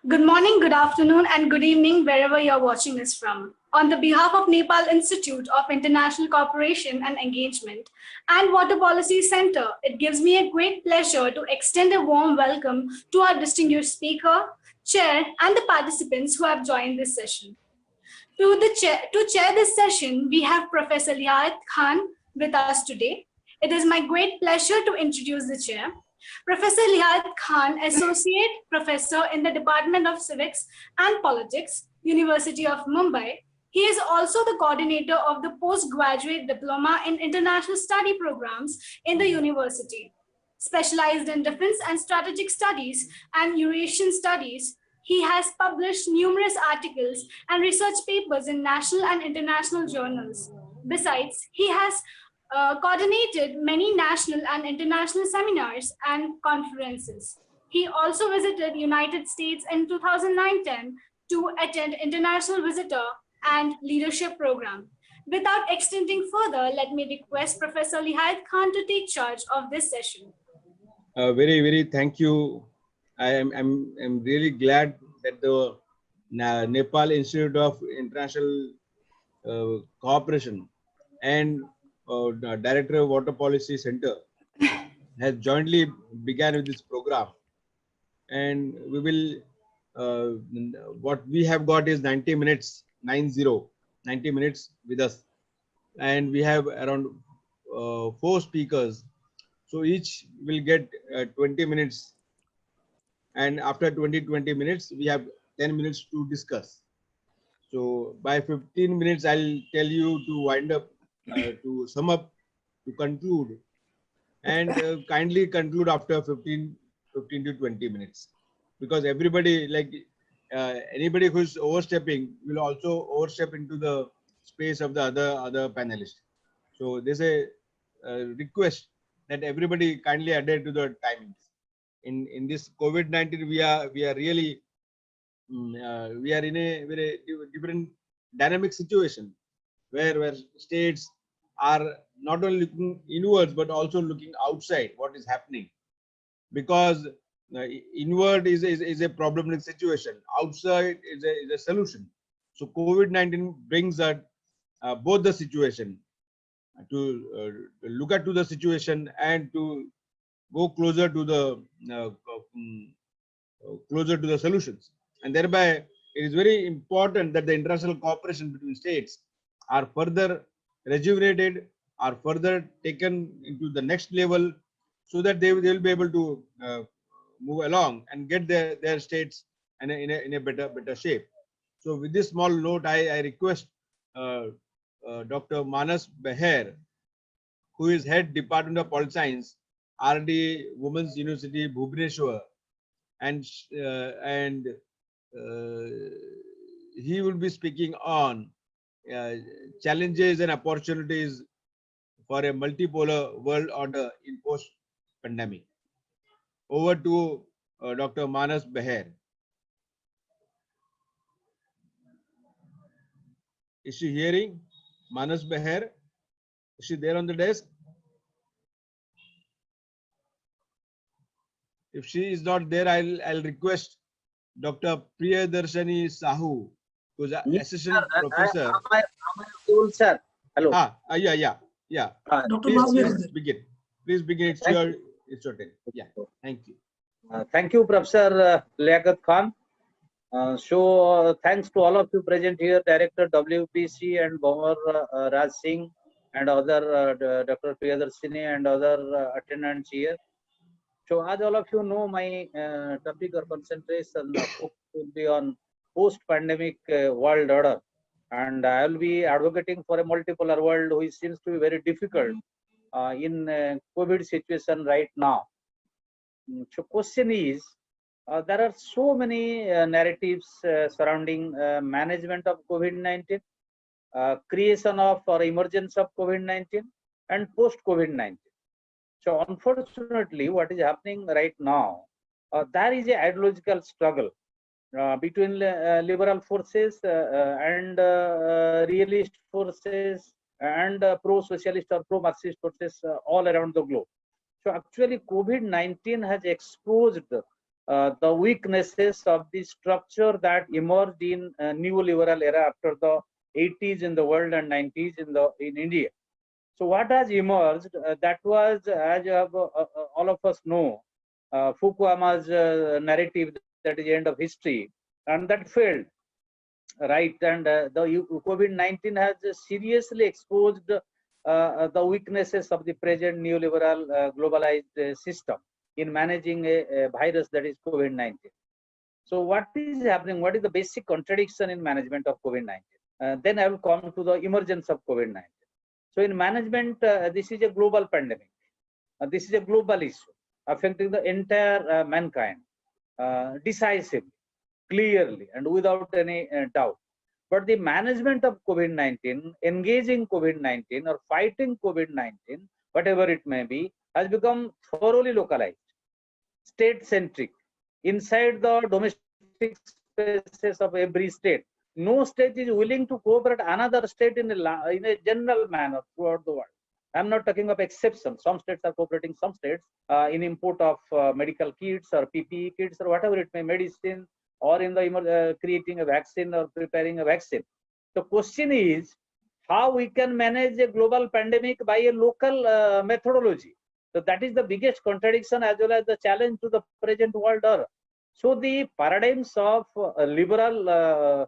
Good morning, good afternoon, and good evening, wherever you're watching us from. On the behalf of Nepal Institute of International Cooperation and Engagement and Water Policy Center, it gives me a great pleasure to extend a warm welcome to our distinguished speaker, chair, and the participants who have joined this session. To chair this session, we have Professor Liat Khan with us today. It is my great pleasure to introduce the chair. Professor Liat Khan, Associate Professor in the Department of Civics and Politics, University of Mumbai. He is also the coordinator of the Postgraduate Diploma in International Study programs in the university. Specialized in defense and strategic studies and Eurasian studies, he has published numerous articles and research papers in national and international journals. Besides, he has coordinated many national and international seminars and conferences. He also visited United States in 2009-10 to attend International Visitor and Leadership Program. Without extending further, let me request Professor Liat Khan to take charge of this session. Very thank you. I'm really glad that the Nepal Institute of International Cooperation and the Director of Water Policy Center has jointly began with this program, and we will what we have got is 90 minutes 90 minutes with us, and we have around 4 speakers, so each will get 20 minutes, and after 20 minutes we have 10 minutes to discuss. So by 15 minutes I'll tell you to wind up, to sum up, to conclude, and kindly conclude after 15 to 20 minutes, because everybody, like anybody who's overstepping will also overstep into the space of the other panelists. So there's a request that everybody kindly adhere to the timings. In this COVID-19, we are really we are in a very different dynamic situation where states are not only looking inwards but also looking outside what is happening, because inward is a problematic situation, outside is a solution. So COVID-19 brings that both the situation to look at to the situation and to go closer to the solutions, and thereby it is very important that the international cooperation between states are further rejuvenated, are further taken into the next level, so that they will be able to move along and get their states in a better shape. So with this small note, I request Dr. Manas Beher, who is head Department of Political Science, RD Women's University, Bhubaneswar, and he will be speaking on challenges and opportunities for a multipolar world order in post-pandemic. Over to Dr. Manas Beher. Is she hearing? Manas Beher? Is she there on the desk? If she is not there, I'll request Dr. Priyadarshini Sahu, who's an assistant professor. Am I audible, sir? Hello. Yeah. Dr. Please begin. Please begin. It's your turn. Yeah. Thank you. Thank you, Professor Liaquat Khan. Thanks to all of you present here, Director WPC and Bhaumar Raj Singh and other Dr. Priyadarshini and other attendants here. So as all of you know, my topic or concentration will be on post-pandemic world order, and I will be advocating for a multipolar world, which seems to be very difficult in COVID situation right now. So question is, there are so many narratives surrounding management of COVID-19, creation of or emergence of COVID-19, and post-COVID-19. So unfortunately, what is happening right now, there is a ideological struggle between liberal forces and realist forces and pro-socialist or pro-Marxist forces all around the globe. So actually, COVID-19 has exposed the weaknesses of the structure that emerged in neoliberal era after the 80s in the world and 90s in India. So what has emerged? That was, as all of us know, Fukuyama's narrative, that is the end of history, and that failed, right? And the COVID-19 has seriously exposed the weaknesses of the present neoliberal globalized system in managing a virus that is COVID-19. So what is happening? What is the basic contradiction in management of COVID-19? Then I will come to the emergence of COVID-19. So in management, this is a global pandemic. This is a global issue affecting the entire mankind decisively, clearly, and without any doubt. But the management of COVID-19, engaging COVID-19 or fighting COVID-19, whatever it may be, has become thoroughly localized, state-centric, inside the domestic spaces of every state. No state is willing to cooperate another state in a general manner throughout the world. I'm not talking of exceptions. Some states are cooperating, some states in import of medical kits or PPE kits or whatever it may, medicine, or in the creating a vaccine or preparing a vaccine. The question is how we can manage a global pandemic by a local methodology. So that is the biggest contradiction as well as the challenge to the present world order. So the paradigms of liberal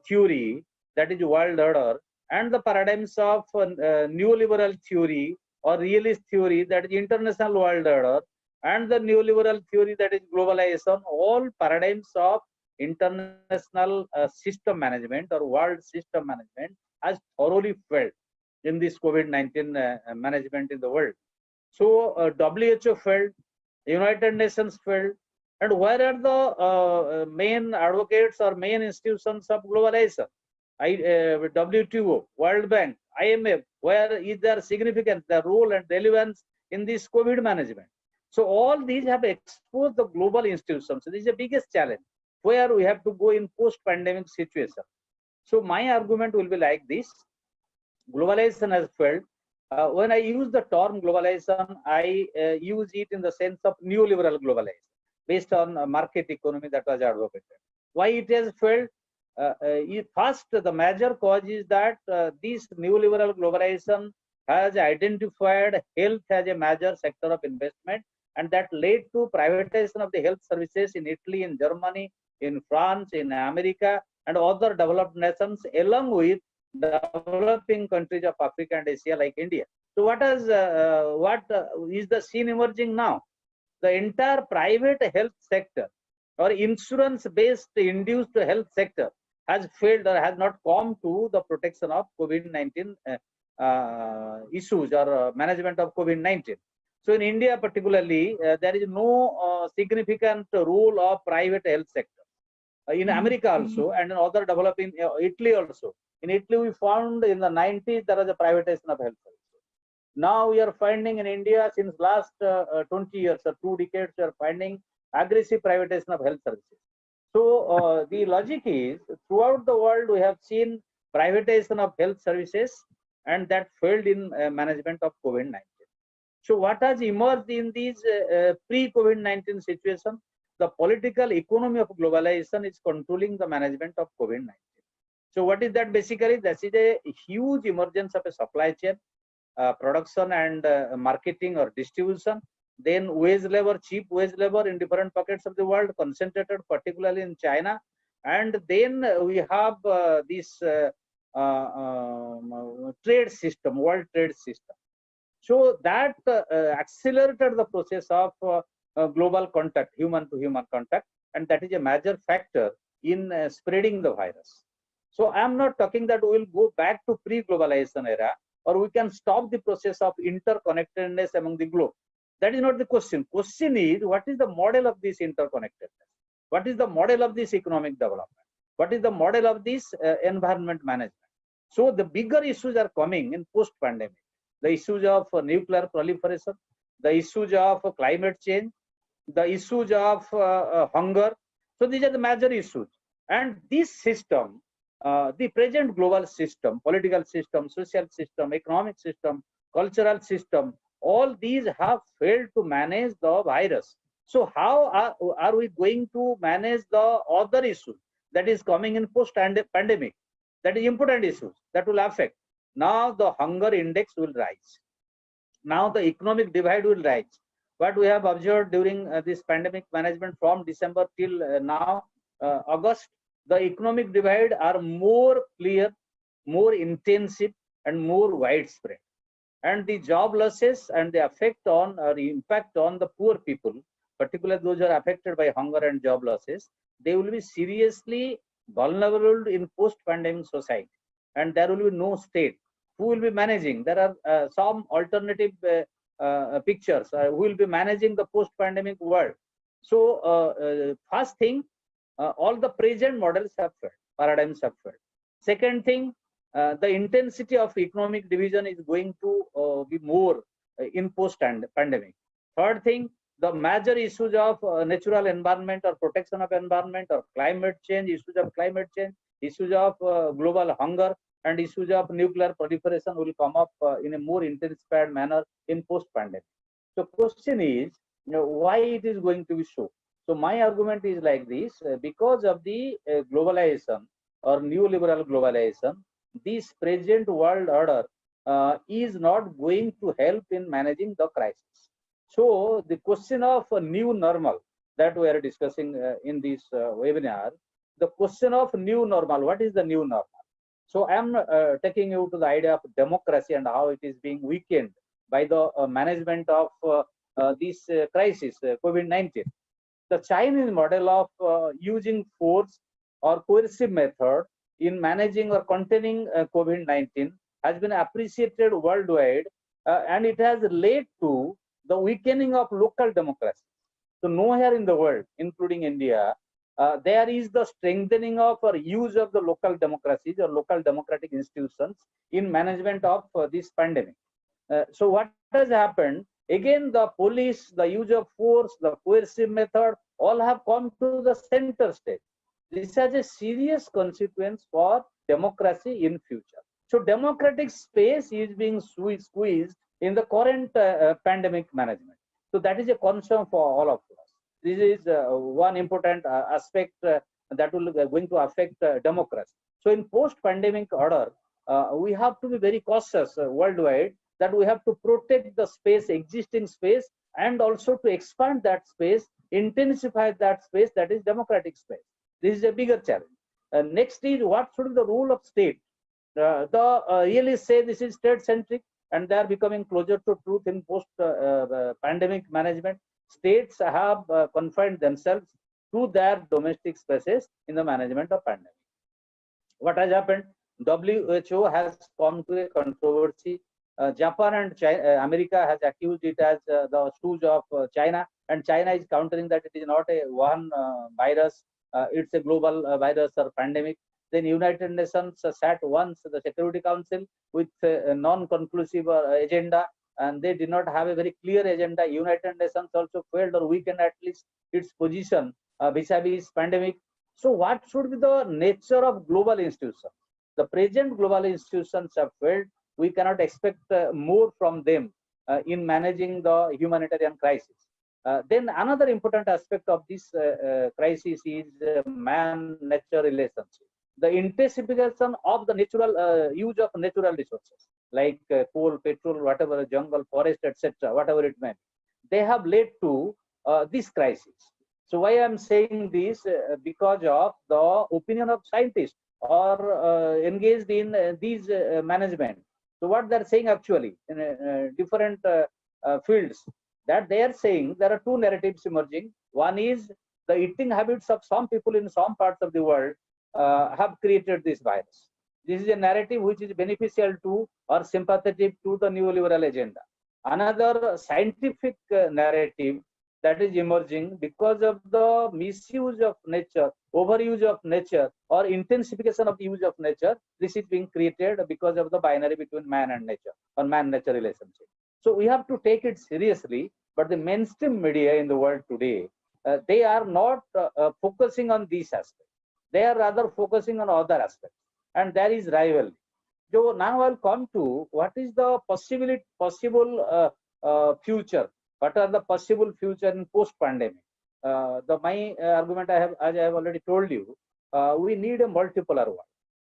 theory, that is world order, and the paradigms of neoliberal theory or realist theory, that is international world order, and the neoliberal theory, that is globalization, all paradigms of international system management or world system management has thoroughly failed in this COVID-19 management in the world. So WHO failed, United Nations failed, and where are the main advocates or main institutions of globalization? WTO, World Bank, IMF, where is their significance, their role and relevance in this COVID management? So all these have exposed the global institutions. So this is the biggest challenge where we have to go in post-pandemic situation. So my argument will be like this: globalization has failed. When I use the term globalization, I use it in the sense of neoliberal globalization based on market economy that was advocated. Why it has failed? First, the major cause is that this neoliberal globalization has identified health as a major sector of investment, and that led to privatization of the health services in Italy, in Germany, in France, in America, and other developed nations, along with developing countries of Africa and Asia like India. So what is the scene emerging now? The entire private health sector or insurance-based induced health sector has failed or has not come to the protection of COVID-19 issues or management of COVID-19. So in India particularly, there is no significant role of private health sector. In America also, and in other developing, Italy also. In Italy, we found in the 90s there was a privatization of health services. Now we are finding in India since last 20 years or 2 decades, we are finding aggressive privatization of health services. So the logic is, throughout the world we have seen privatization of health services, and that failed in management of COVID-19. So what has emerged in these pre-COVID-19 situation? The political economy of globalization is controlling the management of COVID-19. So what is that basically? That is a huge emergence of a supply chain, production and marketing or distribution, then wage labor, cheap wage labor in different pockets of the world, concentrated particularly in China, and then we have this trade system, world trade system. So that accelerated the process of global contact, human to human contact, and that is a major factor in spreading the virus. So I am not talking that we will go back to pre-globalization era, or we can stop the process of interconnectedness among the globe. That is not the question. Question is, what is the model of this interconnectedness? What is the model of this economic development? What is the model of this environment management? So the bigger issues are coming in post-pandemic. The issues of nuclear proliferation, the issues of climate change, the issues of hunger. So these are the major issues. And this system, the present global system, political system, social system, economic system, cultural system, all these have failed to manage the virus So how are we going to manage the other issues that is coming in post-pandemic? That is important issues that will affect. Now the hunger index will rise. Now the economic divide will rise. What we have observed during this pandemic management from December till now, August, the economic divide are more clear, more intensive, and more widespread. And the job losses and the effect on or the impact on the poor people, particularly those who are affected by hunger and job losses, they will be seriously vulnerable in post-pandemic society. And there will be no state who will be managing. There are some alternative pictures who will be managing the post-pandemic world. So first thing, all the present models have failed, paradigms have failed. Second thing, the intensity of economic division is going to be more in post-pandemic. Third thing, the major issues of natural environment or protection of environment or climate change, issues of climate change, issues of global hunger, and issues of nuclear proliferation will come up in a more intensified manner in post-pandemic. So question is, why it is going to be so? So my argument is like this, because of the globalization or neoliberal globalization, this present world order is not going to help in managing the crisis. So the question of a new normal that we are discussing in this webinar, the question of new normal, what is the new normal? So I am taking you to the idea of democracy and how it is being weakened by the management of this crisis, COVID-19. The Chinese model of using force or coercive method in managing or containing COVID-19 has been appreciated worldwide, and it has led to the weakening of local democracy. So nowhere in the world, including India, there is the strengthening of or use of the local democracies or local democratic institutions in management of this pandemic. So what has happened? Again, the police, the use of force, the coercive method, all have come to the center stage. This has a serious consequence for democracy in future. So democratic space is being squeezed in the current pandemic management. So that is a concern for all of us. This is one important aspect that will going to affect democracy. So in post-pandemic order, we have to be very cautious worldwide that we have to protect the space, existing space, and also to expand that space, intensify that space, that is democratic space. This is a bigger challenge. Next is, what should be the role of state? Really say this is state-centric, and they are becoming closer to truth in post-pandemic management. States have confined themselves to their domestic spaces in the management of pandemic. What has happened? WHO has come to a controversy. Japan and China, America has accused it as the stooge of China, and China is countering that it is not a one virus, it's a global virus or pandemic. Then United Nations sat once the Security Council with a non-conclusive agenda, and they did not have a very clear agenda. United Nations also failed or weakened at least its position vis-a-vis pandemic. So what should be the nature of global institutions? The present global institutions have failed. We cannot expect more from them in managing the humanitarian crisis. Then another important aspect of this crisis is man-nature relationship. The intensification of the natural use of natural resources like coal, petrol, whatever, jungle, forest, etc., whatever it may be, they have led to this crisis. So why I'm saying this? Because of the opinion of scientists or engaged in these management. So what they're saying actually in different fields, that they are saying there are two narratives emerging. One is the eating habits of some people in some parts of the world have created this virus. This is a narrative which is beneficial to or sympathetic to the neoliberal agenda. Another scientific narrative that is emerging because of the misuse of nature, overuse of nature, or intensification of the use of nature. This is being created because of the binary between man and nature or man-nature relationship. So we have to take it seriously, but the mainstream media in the world today, they are not focusing on these aspects. They are rather focusing on other aspects, and there is rivalry. So now I'll come to what is the possible future What are the possible future in post-pandemic? My argument as I have already told you, we need a multipolar world.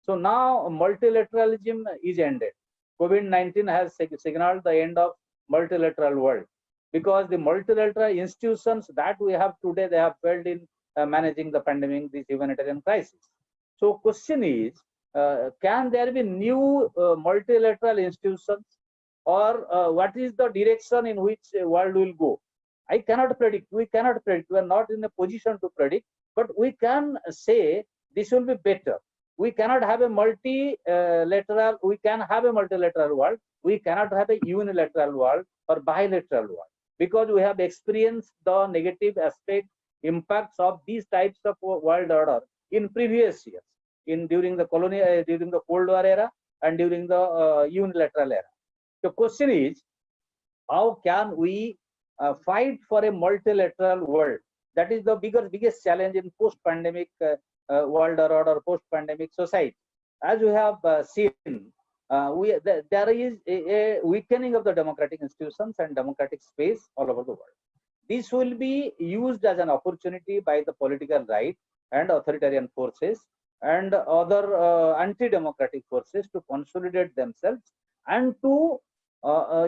So now multilateralism is ended. COVID-19 has signaled the end of multilateral world, because the multilateral institutions that we have today, they have failed in managing the pandemic, this humanitarian crisis. So question is, can there be new multilateral institutions, or what is the direction in which world will go? I cannot predict. We cannot predict. We are not in a position to predict, but we can say this will be better. We cannot have a multilateral. We can have a multilateral world. We cannot have a unilateral world or bilateral world, because we have experienced the negative aspect, impacts of these types of world order in previous years, during the colonial, during the Cold War era, and during the unilateral era. The question is, how can we fight for a multilateral world? That is the biggest challenge in post-pandemic world order, post-pandemic society. As we have seen, there is a weakening of the democratic institutions and democratic space all over the world. This will be used as an opportunity by the political right and authoritarian forces and other anti-democratic forces to consolidate themselves and to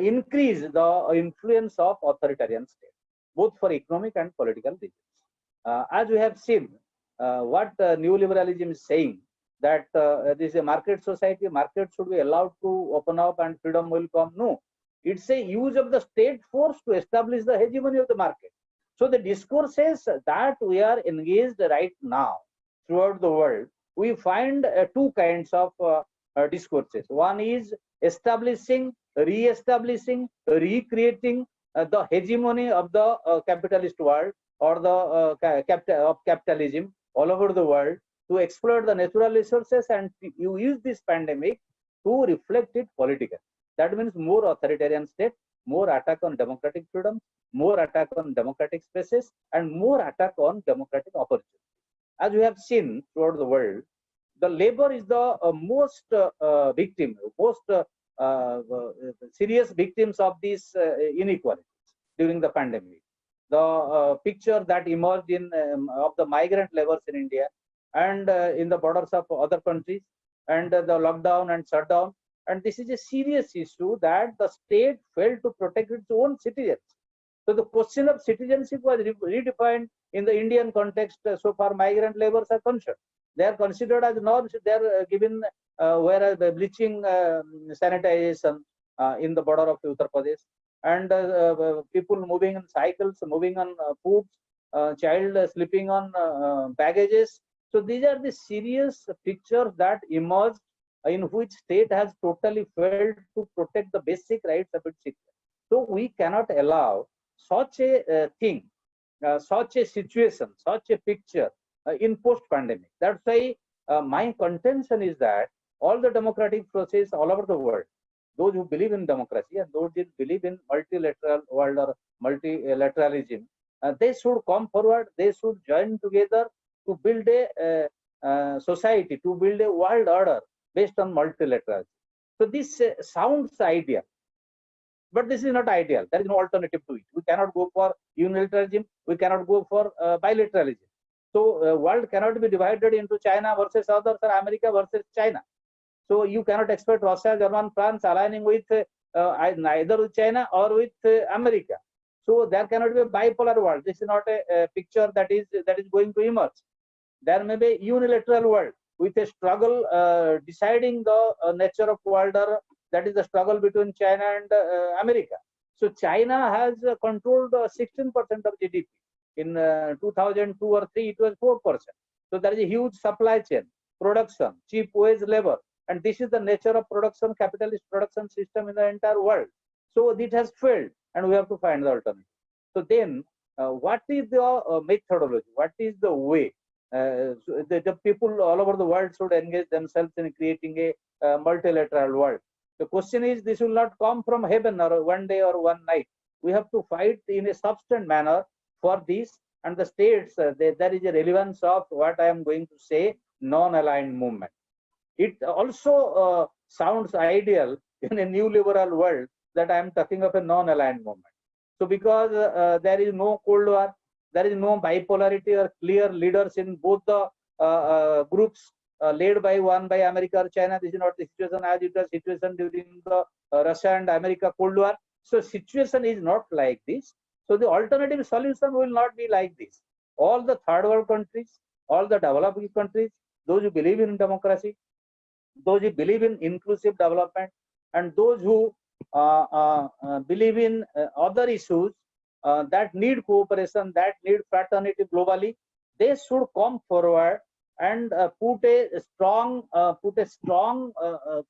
increase the influence of authoritarian states, both for economic and political reasons. As we have seen, what neoliberalism is saying, that this is a market society, market should be allowed to open up and freedom will come. No, it's a use of the state force to establish the hegemony of the market. So the discourses that we are engaged right now throughout the world, we find two kinds of discourses. One is establishing, re-establishing, recreating the hegemony of the capitalist world, or the capitalism all over the world, to exploit the natural resources, and you use this pandemic to reflect it politically. That means more authoritarian state, more attack on democratic freedom, more attack on democratic spaces, and more attack on democratic opportunity. As we have seen throughout the world, the labor is the most victim, most serious victims of these inequalities during the pandemic. The picture that emerged in of the migrant laborers in India and in the borders of other countries, and the lockdown and shutdown, and this is a serious issue that the state failed to protect its own citizens. So the question of citizenship was redefined in the Indian context so far migrant laborers are concerned. They are considered as norms. They are given whereas the bleaching sanitization in the border of Uttar Pradesh, and people moving on cycles, moving on foods, child sleeping on baggages. So these are the serious pictures that emerge, in which state has totally failed to protect the basic rights of its citizens. So we cannot allow such a thing, such a situation, such a picture in post-pandemic. That's why my contention is that all the democratic process all over the world, those who believe in democracy and those who believe in multilateral world or multilateralism, they should come forward, they should join together to build a society, to build a world order based on multilateralism. So this sounds ideal, but this is not ideal. There is no alternative to it. We cannot go for unilateralism, we cannot go for bilateralism. So world cannot be divided into China versus others, or America versus China. So you cannot expect Russia, Germany, France aligning with neither with China or with America. So there cannot be a bipolar world. This is not a picture that is going to emerge. There may be a unilateral world with a struggle deciding the nature of world order. That is the struggle between China and America. So China has controlled 16% of GDP. In 2002 or 3, it was 4%. So there is a huge supply chain, production, cheap wage labor, and this is the nature of production, capitalist production system in the entire world. So it has failed, and we have to find the alternative. So then, what is the methodology? What is the way? So the people all over the world should engage themselves in creating a multilateral world. The question is, this will not come from heaven or one day or one night. We have to fight in a substantive manner for this, and the states, there is a relevance of what I am going to say, non-aligned movement. It also sounds ideal in a new liberal world that I am talking of a non-aligned movement. So because there is no Cold War, there is no bipolarity or clear leaders in both the groups led by one by America or China. This is not the situation as it was situation during the Russia and America Cold War. So situation is not like this. So the alternative solution will not be like this. All the third world countries, all the developing countries, those who believe in democracy, those who believe in inclusive development, and those who believe in other issues that need cooperation, that need fraternity globally, they should come forward and put a strong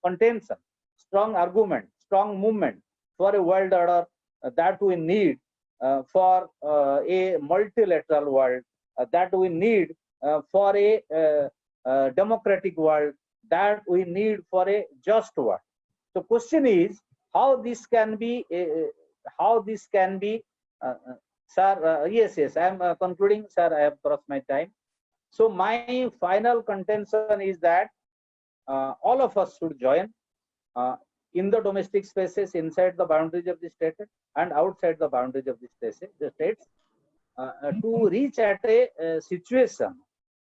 contention, strong argument, strong movement for a world order that we need for a multilateral world, that we need for a democratic world, that we need for a just world. So question is how this can be sir. Yes, I am concluding, sir. I have crossed my time. So my final contention is that all of us should join in the domestic spaces inside the boundaries of the state and outside the boundaries of the states to reach at a situation,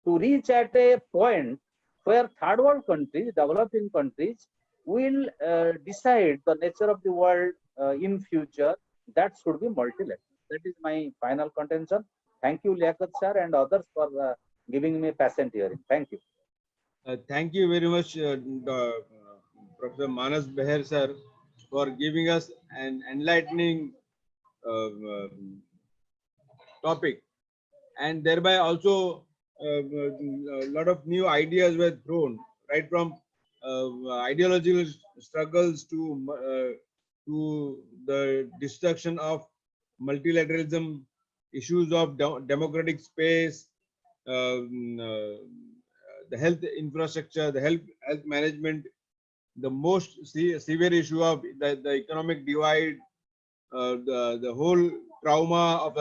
to reach at a point where third world countries, developing countries will decide the nature of the world in future. That should be multilateral. That is my final contention. Thank you, Liaquat sir and others for giving me patient hearing. Thank you. Thank you very much, Professor Manas Beher sir, for giving us an enlightening topic, and thereby also a lot of new ideas were thrown, right from ideological struggles to the destruction of multilateralism, issues of democratic space, the health infrastructure, the health management, the most severe issue of the economic divide, the whole trauma of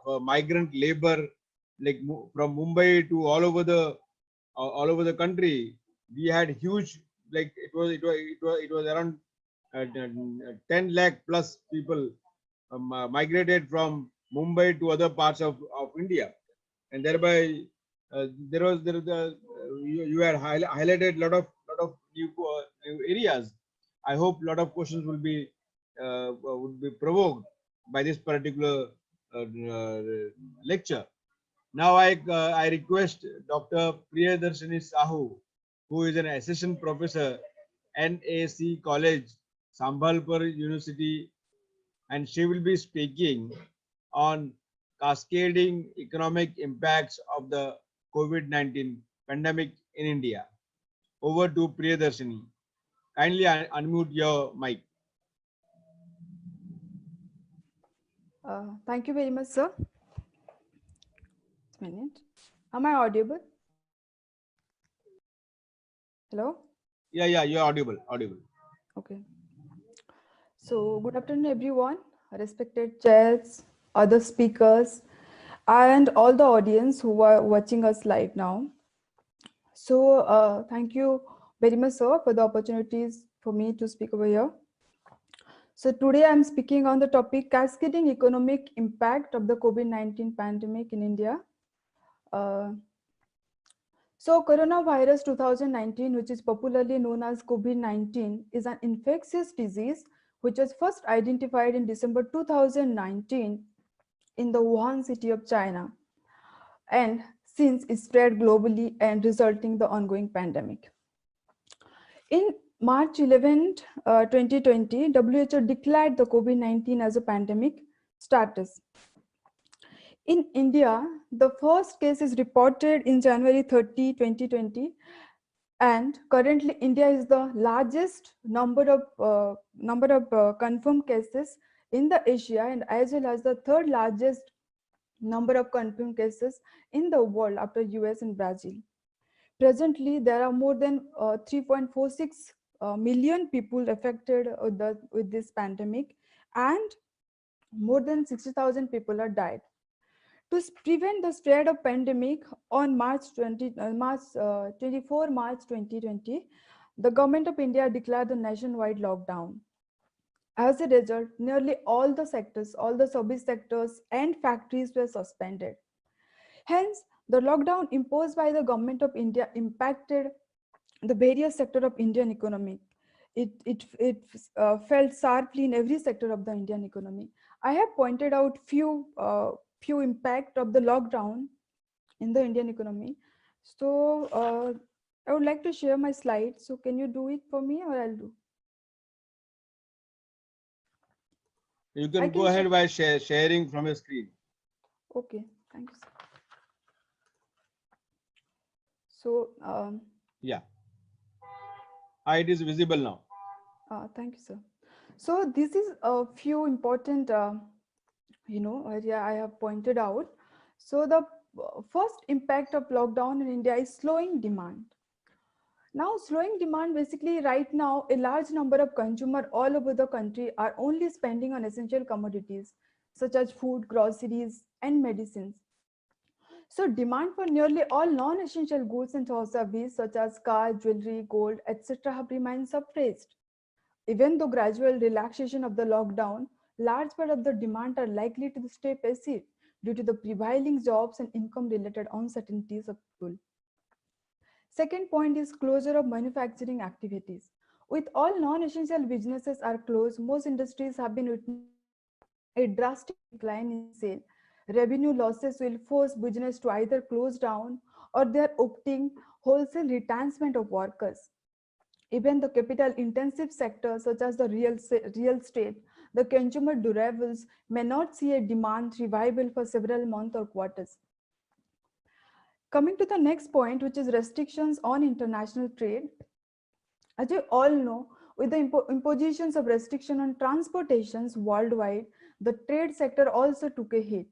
a migrant labor, like from Mumbai to all over the country. We had huge, like it was around 10 lakh plus people migrated from Mumbai to other parts of India, and thereby you had highlighted a lot of new areas. I hope a lot of questions would be provoked by this particular lecture. Now I request Dr. Priyadarshini Sahu, who is an assistant professor, NAC College, Sambhalpur University, and she will be speaking on cascading economic impacts of the COVID-19 pandemic in India. Over to Priyadarshini. Kindly unmute your mic. Thank you very much, sir. Just a minute. Am I audible? Hello? Yeah, you're audible. Okay. So, good afternoon, everyone, respected chairs, other speakers, and all the audience who are watching us live now. So, thank you very much, sir, for the opportunities for me to speak over here. So today I'm speaking on the topic cascading economic impact of the COVID-19 pandemic in India. So coronavirus 2019, which is popularly known as COVID-19, is an infectious disease which was first identified in December 2019 in the Wuhan city of China, and since it spread globally and resulting the ongoing pandemic. In March 11, 2020, WHO declared the COVID-19 as a pandemic status. In India, the first case is reported in January 30, 2020, and currently India is the largest number of confirmed cases in the Asia, and as well as the third largest number of confirmed cases in the world after US and Brazil. Presently, there are more than 3.46 million people affected with this pandemic, and more than 60,000 people are died. To prevent the spread of pandemic, on 24 March 2020, the government of India declared a nationwide lockdown. As a result, nearly all the sectors, all the service sectors and factories were suspended. Hence, the lockdown imposed by the government of India impacted the various sector of Indian economy. It felt sharply in every sector of the Indian economy. I have pointed out few impact of the lockdown in the Indian economy. So I would like to share my slides. So can you do it for me, or I'll do? You I can can go ahead by sharing from your screen. Okay, thank you, sir. So Yeah. It is visible now. thank you, sir. So this is a few important, area I have pointed out. So the first impact of lockdown in India is slowing demand. Now, slowing demand, basically right now, a large number of consumers all over the country are only spending on essential commodities such as food, groceries, and medicines. So demand for nearly all non-essential goods and services such as cars, jewelry, gold, etc. have remained suppressed. Even though gradual relaxation of the lockdown, large part of the demand are likely to stay passive due to the prevailing jobs and income related uncertainties of people. Second point is closure of manufacturing activities. With all non-essential businesses are closed, most industries have been witnessing a drastic decline in sale. Revenue losses will force business to either close down or they are opting wholesale retirement of workers. Even the capital intensive sectors such as the real estate, the consumer durables may not see a demand revival for several months or quarters. Coming to the next point, which is restrictions on international trade. As you all know, with the impositions of restriction on transportations worldwide, the trade sector also took a hit.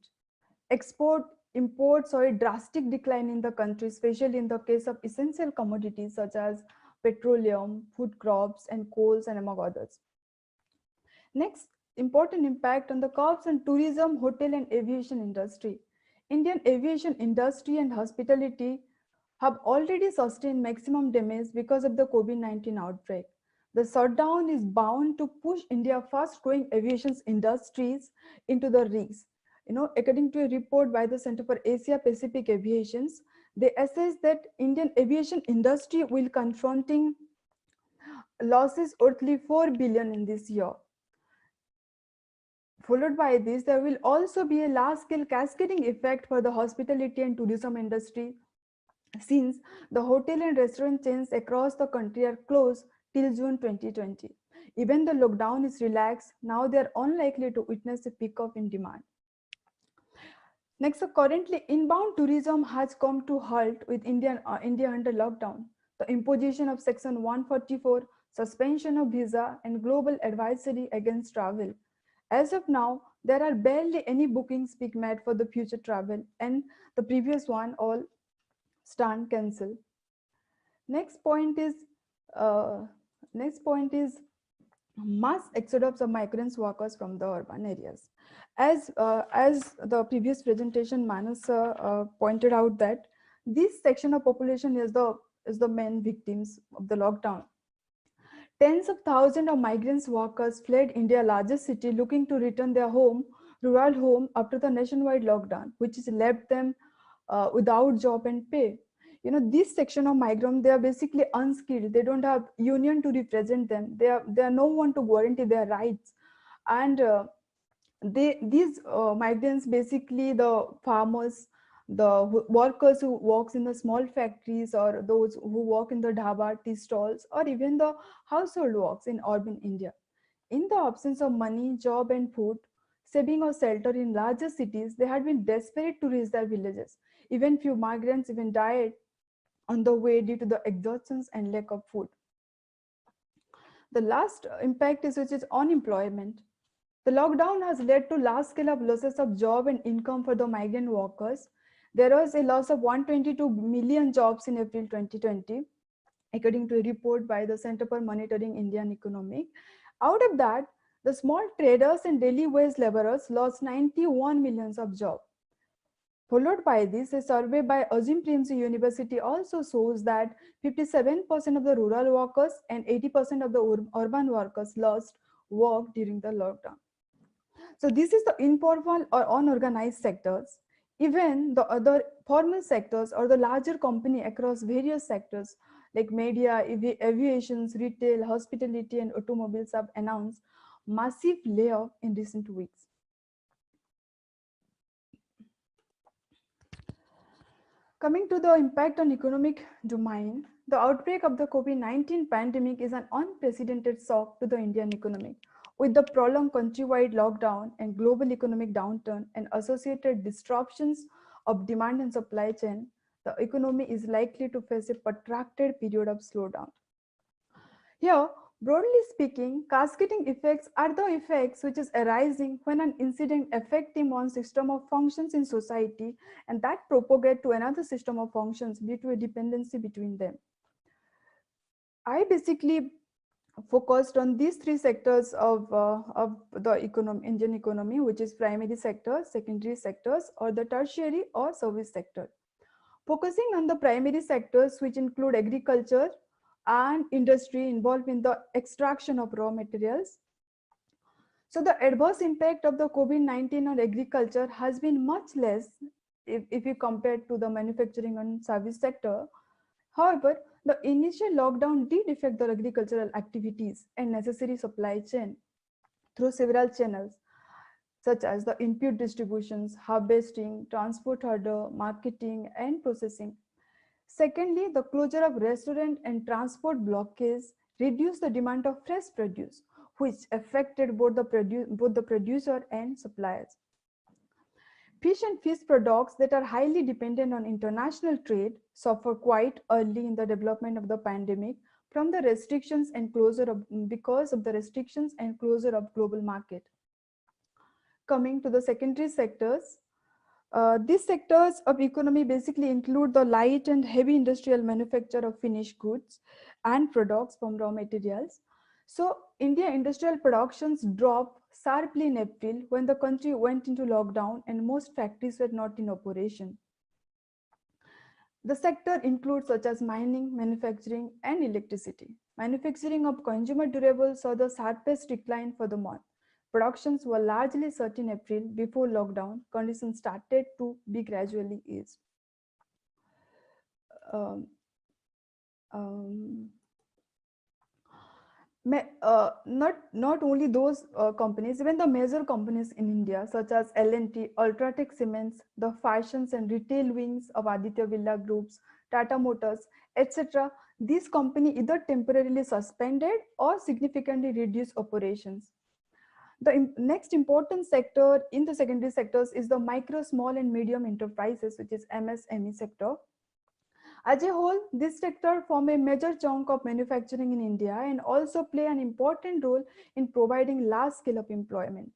Imports saw a drastic decline in the country, especially in the case of essential commodities such as petroleum, food crops, and coals, and among others. Next, important impact on the crops and tourism, hotel, and aviation industry. Indian aviation industry and hospitality have already sustained maximum damage because of the COVID-19 outbreak. The shutdown is bound to push India's fast-growing aviation industries into the risks. According to a report by the Center for Asia Pacific Aviations, they assess that Indian aviation industry will confronting losses worth 4 billion in this year. Followed by this, there will also be a large-scale cascading effect for the hospitality and tourism industry, since the hotel and restaurant chains across the country are closed till June 2020. Even the lockdown is relaxed, now they are unlikely to witness a pickup in demand. Next, currently inbound tourism has come to halt with India under lockdown. The imposition of Section 144, suspension of visa, and global advisory against travel. As of now, there are barely any bookings being made for the future travel, and the previous one all stand cancel. Next point is mass exodus of migrants workers from the urban areas. As the previous presentation Manas pointed out, that this section of population is the main victims of the lockdown. Tens of thousands of migrants workers fled India's largest city looking to return their rural home after the nationwide lockdown, which has left them without job and pay. This section of migrants, they are basically unskilled. They don't have union to represent them. They are no one to guarantee their rights. And these migrants, basically the farmers, the workers who works in the small factories, or those who work in the dhaba, tea stalls, or even the household works in urban India. In the absence of money, job, and food, saving or shelter in larger cities, they had been desperate to reach their villages. Even few migrants even died on the way due to the exhaustion and lack of food. The last impact is which is unemployment. The lockdown has led to large scale of losses of job and income for the migrant workers. There was a loss of 122 million jobs in April 2020, according to a report by the Center for Monitoring Indian Economy. Out of that, the small traders and daily wage laborers lost 91 millions of jobs. Followed by this, a survey by Azim Premji University also shows that 57% of the rural workers and 80% of the urban workers lost work during the lockdown. So this is the informal or unorganized sectors. Even the other formal sectors or the larger company across various sectors like media, aviations, retail, hospitality, and automobiles have announced massive layoff in recent weeks. Coming to the impact on economic domain, the outbreak of the COVID-19 pandemic is an unprecedented shock to the Indian economy. With the prolonged countrywide lockdown and global economic downturn and associated disruptions of demand and supply chain, the economy is likely to face a protracted period of slowdown. Here, broadly speaking, cascading effects are the effects which is arising when an incident affecting one system of functions in society and that propagate to another system of functions due to a dependency between them. I basically focused on these three sectors of the Indian economy, which is primary sectors, secondary sectors, or the tertiary or service sector. Focusing on the primary sectors, which include agriculture and industry involved in the extraction of raw materials. So the adverse impact of the COVID-19 on agriculture has been much less if you compare to the manufacturing and service sector. However, the initial lockdown did affect the agricultural activities and necessary supply chain through several channels, such as the input distributions, harvesting, transport order, marketing, and processing. Secondly, the closure of restaurant and transport blockades reduced the demand of fresh produce, which affected both the producer and suppliers. Fish and fish products that are highly dependent on international trade suffer quite early in the development of the pandemic from the restrictions and because of the restrictions and closure of global market. Coming to the secondary sectors, these sectors of economy basically include the light and heavy industrial manufacture of finished goods and products from raw materials. So India industrial productions dropped sharply in April when the country went into lockdown and most factories were not in operation. The sector includes such as mining, manufacturing, and electricity. Manufacturing of consumer durables saw the sharpest decline for the month. Productions were largely shut in April before lockdown. Conditions started to be gradually eased. Not only those companies, even the major companies in India, such as L&T, Ultratech Cements, the fashions and retail wings of Aditya Birla Groups, Tata Motors, etc., these companies either temporarily suspended or significantly reduced operations. The next important sector in the secondary sectors is the micro, small, and medium enterprises, which is MSME sector. As a whole, this sector form a major chunk of manufacturing in India and also play an important role in providing large scale of employment.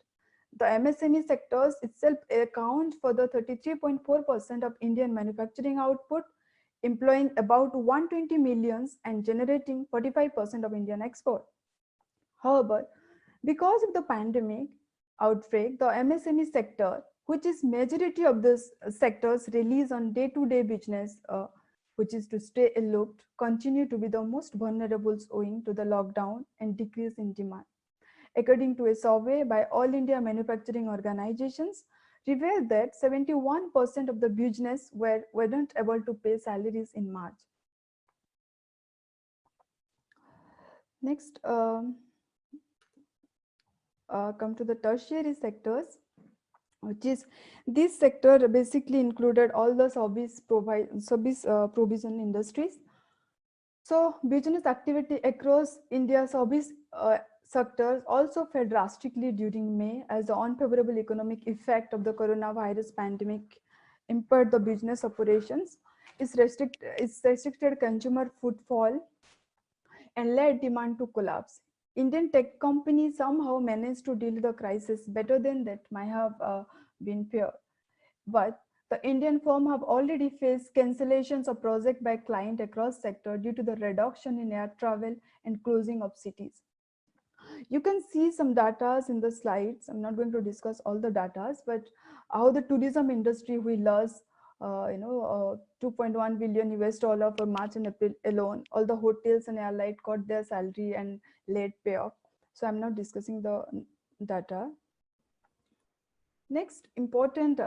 The MSME sectors itself account for the 33.4% of Indian manufacturing output, employing about 120 millions and generating 45% of Indian export. However, because of the pandemic outbreak, the MSME sector, which is majority of this sector's release on day-to-day business, which is to stay eloped, continue to be the most vulnerable owing to the lockdown and decrease in demand. According to a survey by All India Manufacturing Organizations, revealed that 71% of the business weren't able to pay salaries in March. Next, come to the tertiary sectors, which is this sector basically included all the service provision industries. So business activity across India's service sectors also fell drastically during May as the unfavorable economic effect of the coronavirus pandemic impaired the business operations, it restricted consumer footfall and led demand to collapse. Indian tech companies somehow managed to deal with the crisis better than that might have been feared. But the Indian firm have already faced cancellations of projects by client across sector due to the reduction in air travel and closing of cities. You can see some data in the slides. I'm not going to discuss all the data, but how the tourism industry will lose 2.1 billion US dollar for March and April alone. All the hotels and airlines got their salary and late payoff. So I'm not discussing the data. Next important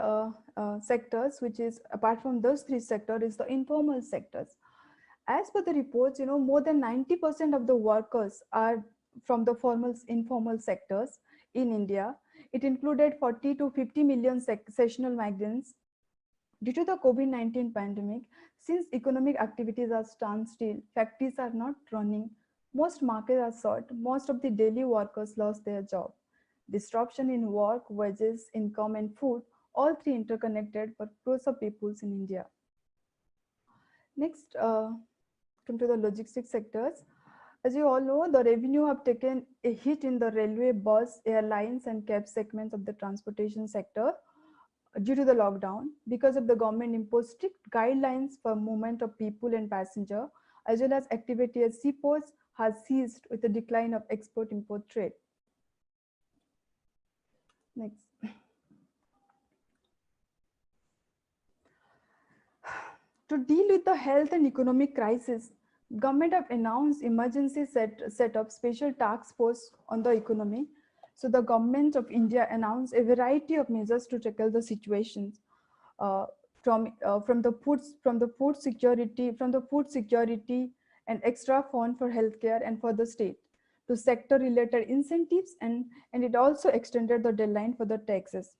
sectors, which is apart from those three sectors, is the informal sectors. As per the reports, more than 90% of the workers are from the informal sectors in India. It included 40 to 50 million seasonal migrants. Due to the COVID-19 pandemic, since economic activities are standstill, factories are not running, most markets are shut, most of the daily workers lost their job. Disruption in work, wages, income, and food, all three interconnected for crores of peoples in India. Next, come to the logistics sectors. As you all know, the revenue have taken a hit in the railway, bus, airlines, and cab segments of the transportation sector due to the lockdown, because of the government imposed strict guidelines for movement of people and passenger, as well as activity at seaports has ceased with the decline of export-import trade. Next. To deal with the health and economic crisis, government have announced emergency set up special task force on the economy. So the government of India announced a variety of measures to tackle the situations, from the food security and extra fund for healthcare and for the state to sector related incentives, and it also extended the deadline for the taxes.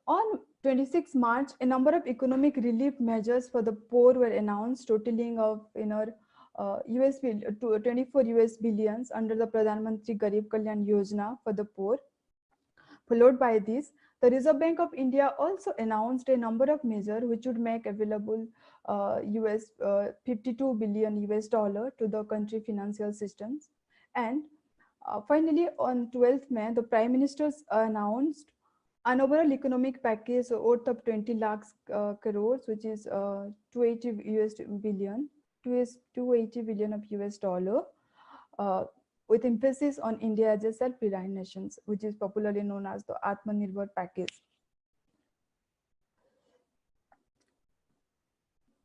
On 26 March, a number of economic relief measures for the poor were announced, totaling of $24 billions under the Pradhan Mantri Garib Kalyan Yojana for the poor. Followed by this, the Reserve Bank of India also announced a number of measures which would make available $52 billion to the country financial systems. And finally, on 12th May, the Prime Minister announced an overall economic package worth of 20 lakhs crores, which is 280 billion of US dollar, with emphasis on India as a self-reliant nation, which is popularly known as the Atmanirbhar package.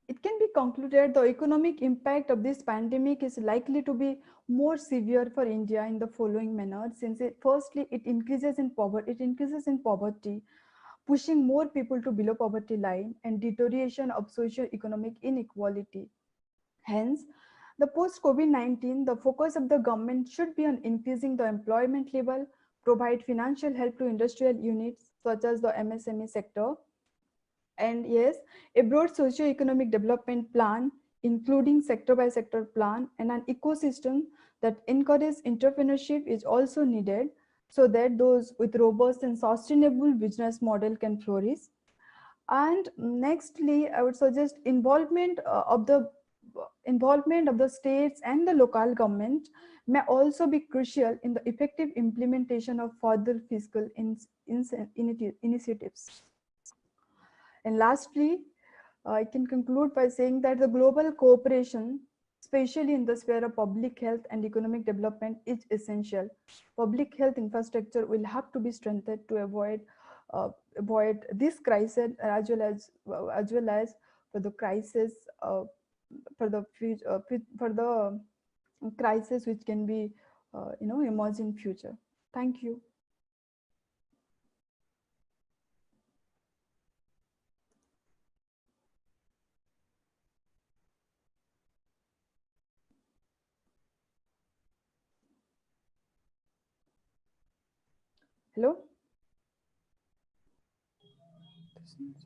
It can be concluded the economic impact of this pandemic is likely to be more severe for India in the following manner, since firstly, it increases in poverty, pushing more people to below poverty line, and deterioration of socio-economic inequality. Hence, the post-COVID-19, the focus of the government should be on increasing the employment level, provide financial help to industrial units such as the MSME sector, and yes, a broad socio-economic development plan, including sector-by-sector plan, and an ecosystem that encourages entrepreneurship is also needed, so that those with robust and sustainable business model can flourish. And nextly, I would suggest involvement of the states and the local government may also be crucial in the effective implementation of further fiscal initiatives. And lastly, I can conclude by saying that the global cooperation, especially in the sphere of public health and economic development, is essential. Public health infrastructure will have to be strengthened to avoid this crisis, as well as for the crisis for the crisis which can be emerge in future. Thank you. Hello.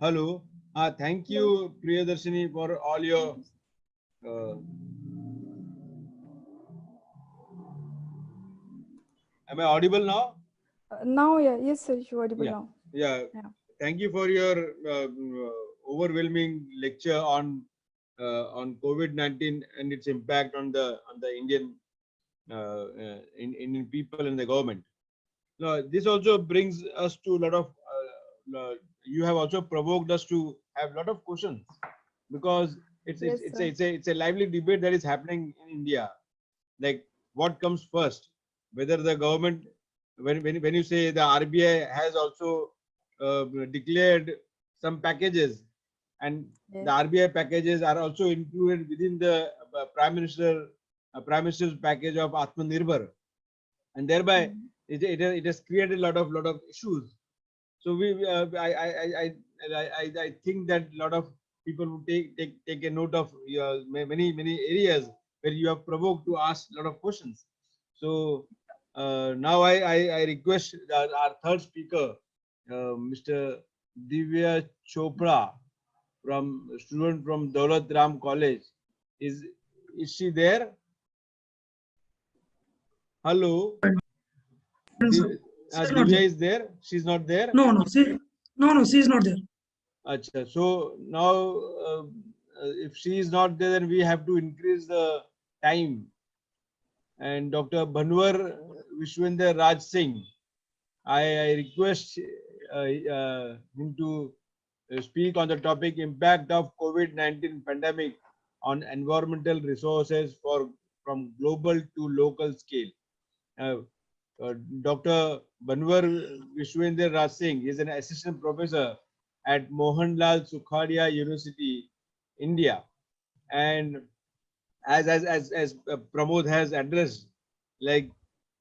Hello. Thank you, Priyadarshini, for all your am I audible now? Now, yeah, yes, sir, you're audible now. Yeah. Thank you for your overwhelming lecture on COVID-19 and its impact on the Indian Indian people and the government. Now, this also brings us to a lot of. You have also provoked us to have a lot of questions, because it's a lively debate that is happening in India. Like, what comes first? Whether the government, when you say the RBI has also declared some packages, and the RBI packages are also included within the Prime Minister's package of Atmanirbhar. and thereby it has created a lot of issues. So I think that a lot of people would take a note of your many areas where you have provoked to ask a lot of questions. So now I request our third speaker, Mr. Divya Chopra, from student from Daulat Ram College. Is she there? Hello, She's not Divya there. is there. She's not there. No, she is not there. Acha. So now, if she is not there, then we have to increase the time. And Dr. Bhanwar Vishwendra Raj Singh, I request him to speak on the topic impact of COVID-19 pandemic on environmental resources from global to local scale. Dr. Banwar Vishwendra Raj Singh is an assistant professor at Mohanlal Sukhadia University, India, and as Pramod has addressed, like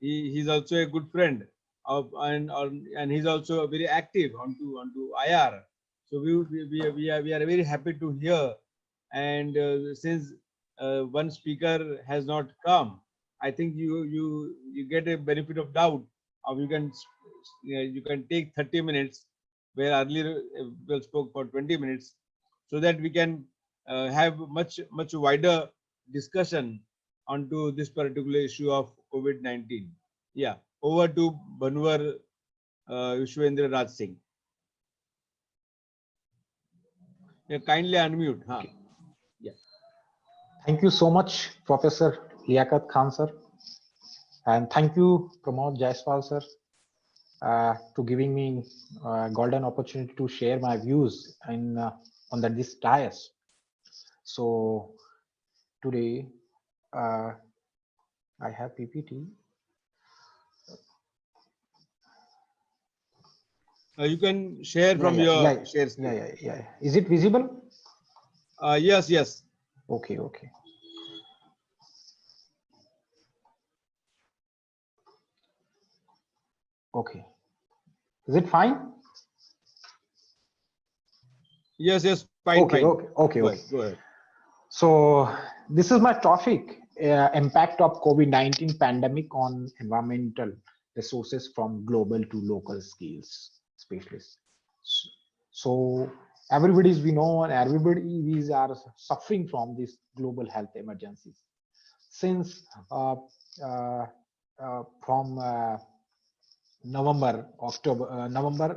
he's also a good friend of and he's also very active onto IR. So we are very happy to hear. And since one speaker has not come, I think you get a benefit of doubt, or you can take 30 minutes where earlier we spoke for 20 minutes, so that we can have much wider discussion onto this particular issue of COVID-19. Yeah, over to Banwar Vishwendra Raj Singh. Yeah, kindly unmute. Huh? Yeah. Thank you so much, Professor Liaquat Khan sir, and thank you, Pramod Jaiswal sir, to giving me a golden opportunity to share my views in on this dais. So today I have PPT. You can share from your share screen. Yeah. Is it visible? Yes. Okay. Okay. Is it fine? Yes. Fine. Okay. Go ahead. So this is my topic, impact of COVID-19 pandemic on environmental resources from global to local scales, specialists. So we know and everybody are suffering from these global health emergencies. Since from November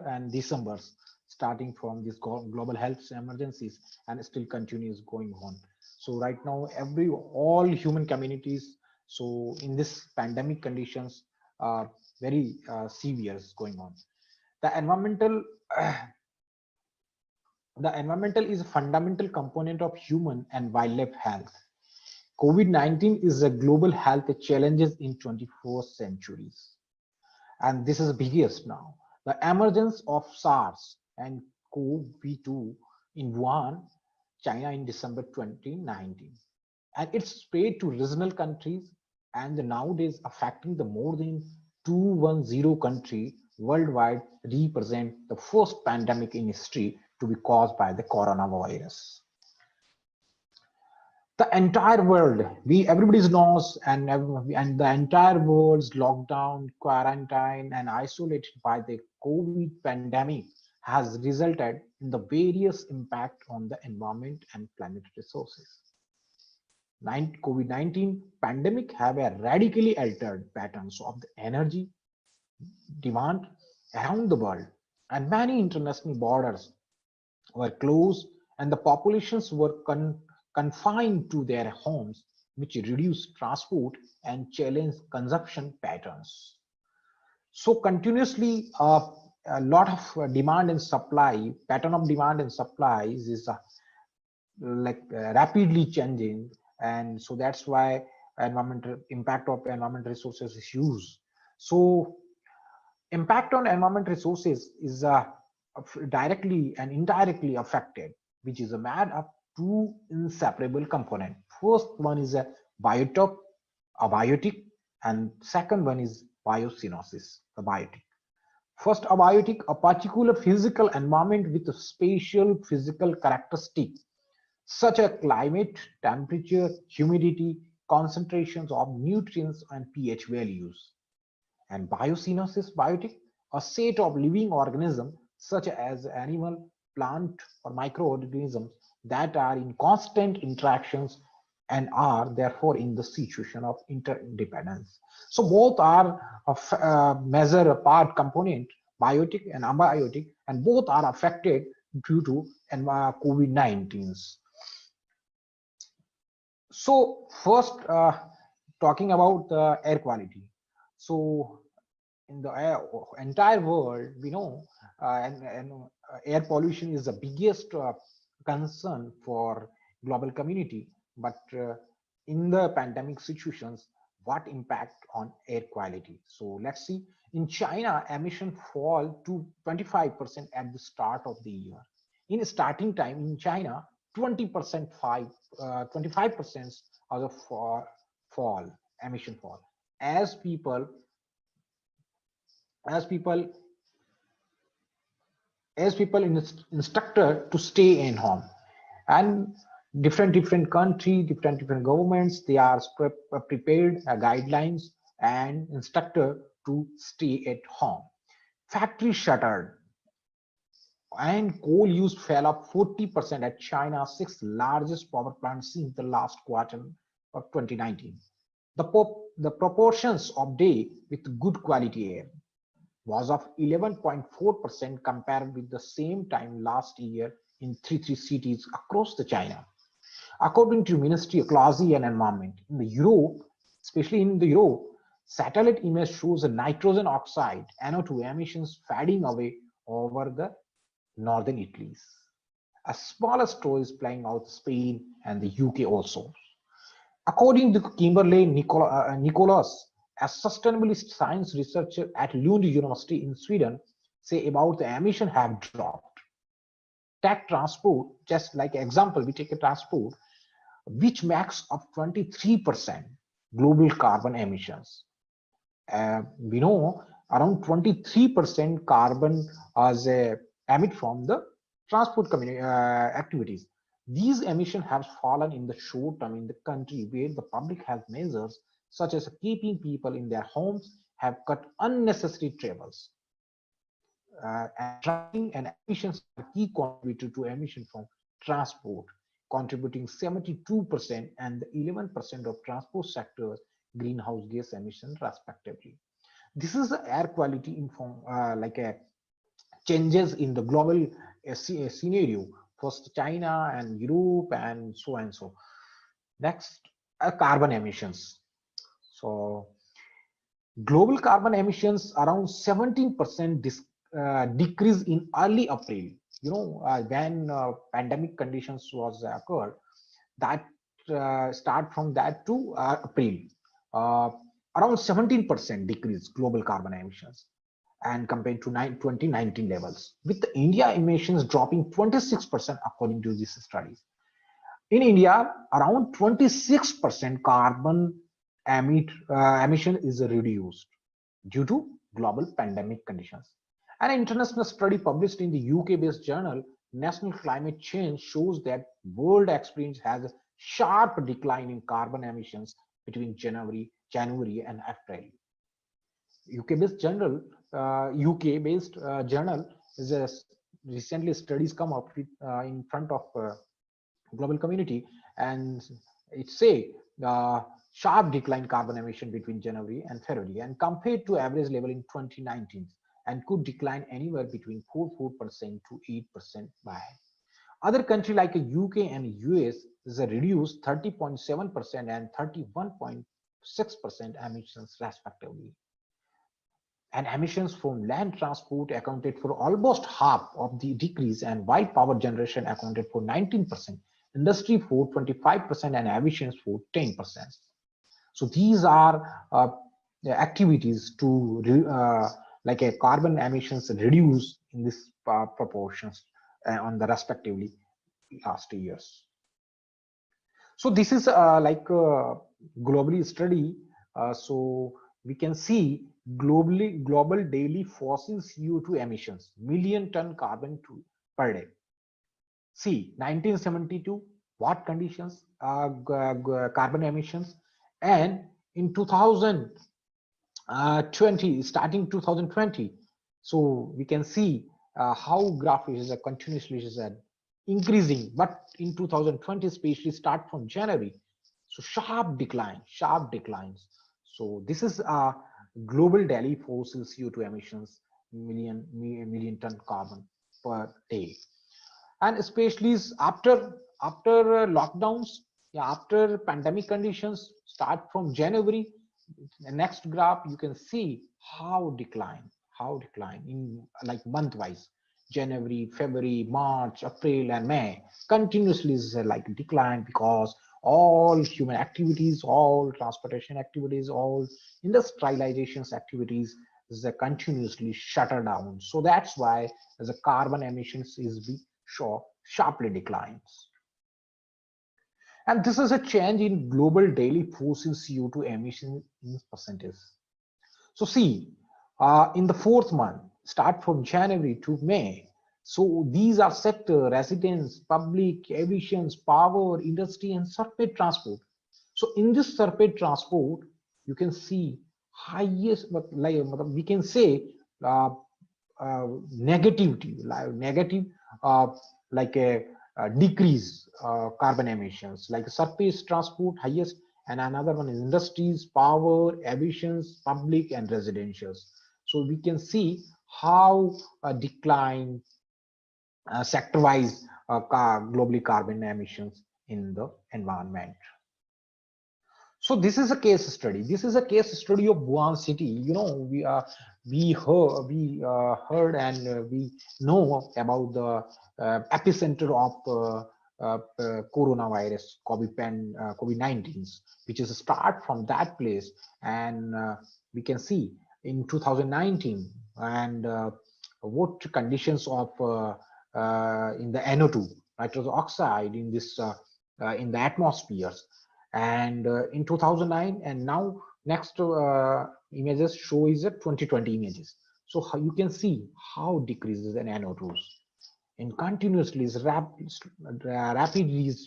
and December, starting from these global health emergencies, and still continues going on. So right now, all human communities, so in this pandemic conditions, very severe is going on. The environmental is a fundamental component of human and wildlife health. COVID-19 is a global health challenges in 21st centuries. And this is the biggest now. The emergence of SARS and CoV-2 in Wuhan, China in December 2019. And it spread to regional countries and nowadays affecting the more than 210 countries worldwide, represent the first pandemic in history to be caused by the coronavirus. The entire world, everybody knows, and the entire world's lockdown, quarantine, and isolated by the COVID pandemic has resulted in the various impact on the environment and planet resources. COVID-19 pandemic have a radically altered patterns of the energy demand around the world, and many international borders were closed and the populations were confined to their homes, which reduced transport and challenged consumption patterns. So continuously a lot of demand and supply, pattern of demand and supplies is rapidly changing, and so that's why impact of environmental resources is huge. So impact on environment resources is directly and indirectly affected, which is made up two inseparable components. First one is a biotic, and second one is biocenosis, the biotic. First, a biotic, a particular physical environment with a spatial physical characteristic, such as climate, temperature, humidity, concentrations of nutrients, and pH values. And biocenosis, biotic, a set of living organisms such as animal, plant, or microorganisms that are in constant interactions and are therefore in the situation of interdependence. So both are a measure a part component, biotic and abiotic, and both are affected due to COVID-19. So first, talking about the air quality. So in the entire world, we know air pollution is the biggest concern for global community. But in the pandemic situations, what impact on air quality? So let's see. In China, emission fall to 25% at the start of the year. In starting time in China, 20% 25% of the fall, emission fall, as people instructed to stay in home. And different country, different governments, they are prepared guidelines and instructor to stay at home. Factory shuttered and coal use fell up 40% at China's sixth largest power plant since the last quarter of 2019. The proportions of day with good quality air was of 11.4% compared with the same time last year in 33 cities across the China. According to Ministry of Ecology and Environment, in the Europe, especially in the Europe, satellite image shows the nitrogen oxide NO2 emissions fading away over the northern Italy's. A smaller story is playing out Spain and the UK also. According to Kimberly Nicholas, a sustainability science researcher at Lund University in Sweden, say about the emission have dropped. Take transport, just like example, we take a transport, which makes up 23% global carbon emissions. We know around 23% carbon as emit from the transport activities. These emissions have fallen in the short term in the country where the public health measures such as keeping people in their homes have cut unnecessary travels. And traveling and emissions are key contributor to emission from transport, contributing 72% and 11% of transport sector's greenhouse gas emissions respectively. This is the air quality changes in the global scenario. First China and Europe and so and so. Next, carbon emissions. So global carbon emissions around 17% decrease in early April. When pandemic conditions was occurred, that start from that to April. Around 17% decrease global carbon emissions and compared to 2019 levels, with India emissions dropping 26% according to these studies. In India, around 26% carbon emission is reduced due to global pandemic conditions. An international study published in the UK-based journal National Climate Change shows that world experience has a sharp decline in carbon emissions between January and April. UK-based journal is a recently studies come up with, in front of global community, and it say sharp decline carbon emission between January and February and compared to average level in 2019 and could decline anywhere between 4% to 8% by. Other countries like the UK and US is a reduced 30.7% and 31.6% emissions respectively. And emissions from land transport accounted for almost half of the decrease, and while power generation accounted for 19%, industry for 25%, and aviation for 10%. So these are the activities to like a carbon emissions reduce in this proportions on the respectively last years. So this is like a globally study. So we can see global daily fossil CO2 emissions, million ton carbon per day. See, 1972, what conditions, carbon emissions, and in 2020, starting 2020, so we can see how graph is continuously is increasing, but in 2020, especially start from January, so sharp declines. So this is global daily fossil CO2 emissions, million ton carbon per day. And especially after lockdowns, yeah, after pandemic conditions start from January, the next graph you can see how decline in like month wise. January, February, March, April, and May continuously is like decline, because all human activities, all transportation activities, all industrializations activities is continuously shuttered down. So that's why the carbon emissions is sharply declines. And this is a change in global daily fossil CO2 emissions in percentage. So see, in the fourth month, start from January to May. So these are sector, residence, public, aviation, power, industry, and surface transport. So in this surface transport, you can see highest, but like we can say negativity, negative, like a decrease carbon emissions, like surface transport highest, and another one is industries, power, aviations, public, and residentials. So we can see how decline sector-wise globally carbon emissions in the environment. So this is a case study. This is a case study of Wuhan city. You know, we heard and we know about the epicenter of coronavirus, COVID-19, which is a start from that place. And we can see in 2019 and what conditions of in the NO2, nitrous oxide, in this in the atmospheres, and in 2009, and now next images show is a 2020 images. So how you can see how decreases in NO2s and continuously rapidly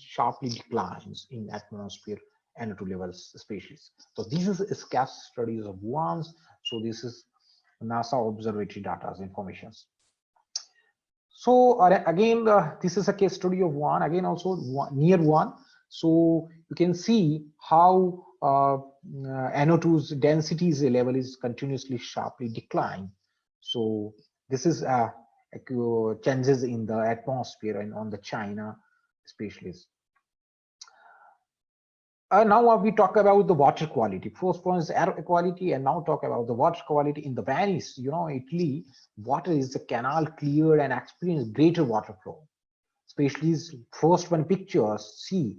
sharply declines in atmosphere NO2 levels species. So this is a case studies of Wuhan. So this is NASA observatory data informations. So again, this is a case study of Wuhan, again also near Wuhan. So you can see how NO2's densities level is continuously sharply decline. So this is changes in the atmosphere and on the China species. Now we talk about the water quality. First one is air quality, and now talk about the water quality in the Venice. You know, Italy, water is the canal cleared and experience greater water flow. Especially first one pictures, see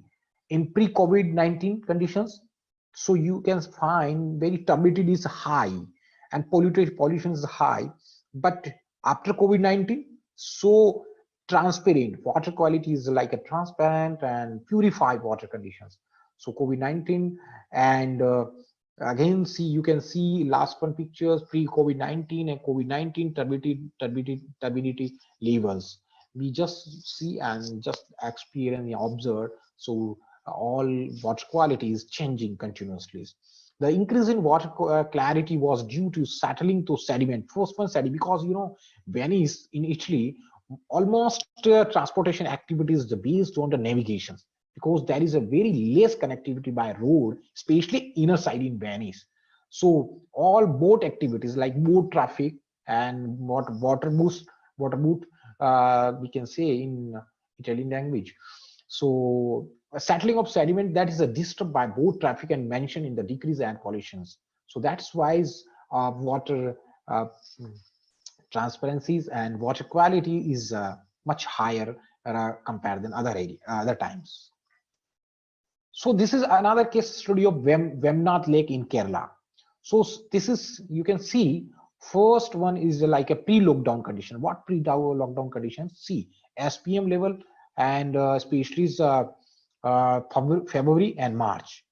in pre-COVID-19 conditions. So you can find very turbidity is high and pollution is high, but after COVID-19, so transparent water quality is like a transparent and purified water conditions. So COVID-19 and again, see you can see last one pictures pre-COVID-19 and COVID-19 turbidity levels. We just see and just experience and observe. So all water quality is changing continuously. The increase in water clarity was due to settling to sediment. First one sediment, because you know Venice in Italy, almost transportation activities are based on the navigation, because there is a very less connectivity by road, especially inner side in Venice. So all boat activities like boat traffic and water boat, we can say in Italian language. So a settling of sediment that is a disturbed by boat traffic and mentioned in the decrease and pollutions. So that's why water transparencies and water quality is much higher compared than other times. So this is another case study of Vemnath Lake in Kerala. So this is, you can see, first one is like a pre-lockdown condition. What pre-lockdown conditions? See, SPM level and especially February and March.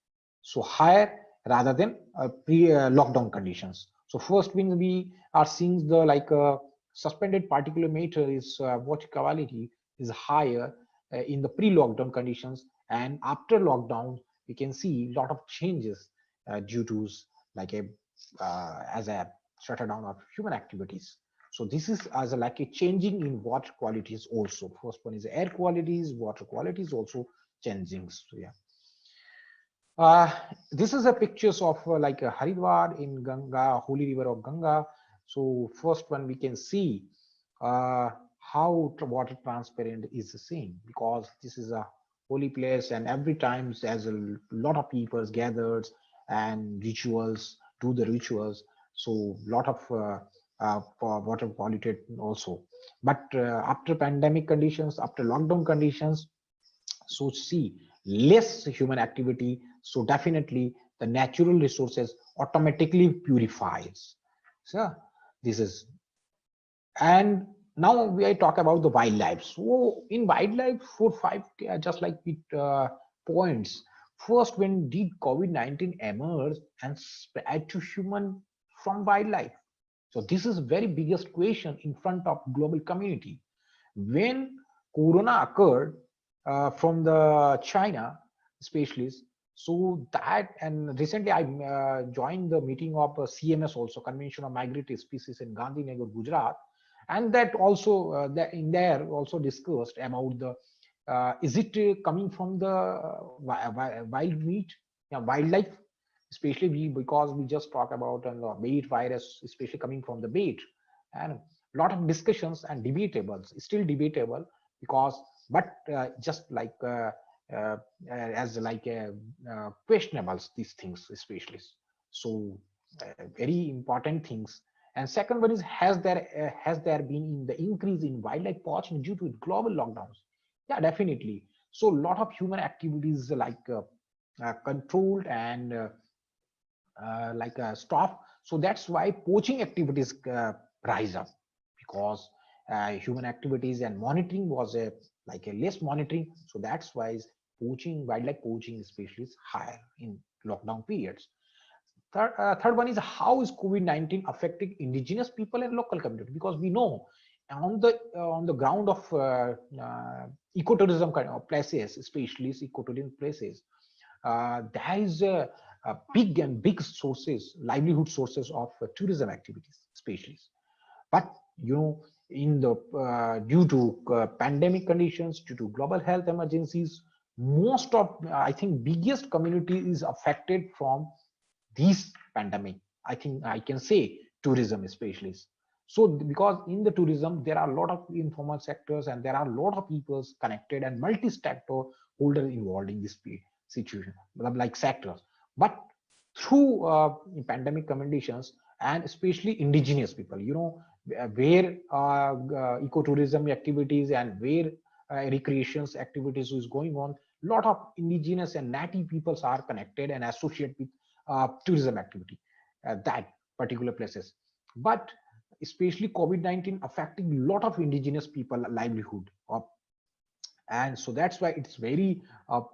So higher rather than pre-lockdown conditions. So first when we are seeing the suspended particulate matter is water quality is higher in the pre-lockdown conditions, and after lockdown we can see a lot of changes due to like a as a shutdown of human activities. So this is as a changing in water qualities also. First one is air qualities, water qualities also changing. So yeah. This is a pictures of Haridwar in Ganga, holy river of Ganga. So first one we can see how water transparent is the same, because this is a holy place, and every time there's a lot of people gathered and rituals, do the rituals. So lot of water polluted also. But after pandemic conditions, after lockdown conditions, so see less human activity, so definitely the natural resources automatically purifies. So this is, and now we talk about the wildlife. So in wildlife, 4 5 just like with points. First, when did COVID-19 emerge and spread to human from wildlife? So this is very biggest question in front of global community. When corona occurred from the China specialists, so that, and recently I joined the meeting of CMS also, Convention of Migratory Species in Gandhinagar, Gujarat, and that also that in there also discussed about the is it coming from the wild meat, yeah, wildlife, especially because we just talk about the bait virus, especially coming from the bait, and a lot of discussions and debatable, still debatable, because but just like as like questionables these things especially. So very important things. And second one is, has there been in the increase in wildlife poaching due to global lockdowns? Yeah, definitely. So a lot of human activities controlled and stop. So that's why poaching activities rise up, because human activities and monitoring was a less monitoring. So that's why poaching, wildlife poaching especially, is higher in lockdown periods. Third one is, how is COVID-19 affecting indigenous people and local community? Because we know on the ground of ecotourism kind of places, especially ecotourism places, there is a big sources, livelihood sources of tourism activities, especially. But you know, in the due to pandemic conditions, due to global health emergencies, most of I think biggest community is affected from these pandemic. I think I can say tourism especially. So because in the tourism there are a lot of informal sectors and there are a lot of people connected and multi-sector holder involved in this situation, like sectors. But through pandemic conditions, and especially indigenous people, you know, where ecotourism activities and where recreations activities is going on, lot of indigenous and native peoples are connected and associated with tourism activity that particular places. But especially COVID-19 affecting a lot of indigenous people livelihood, and so that's why it's very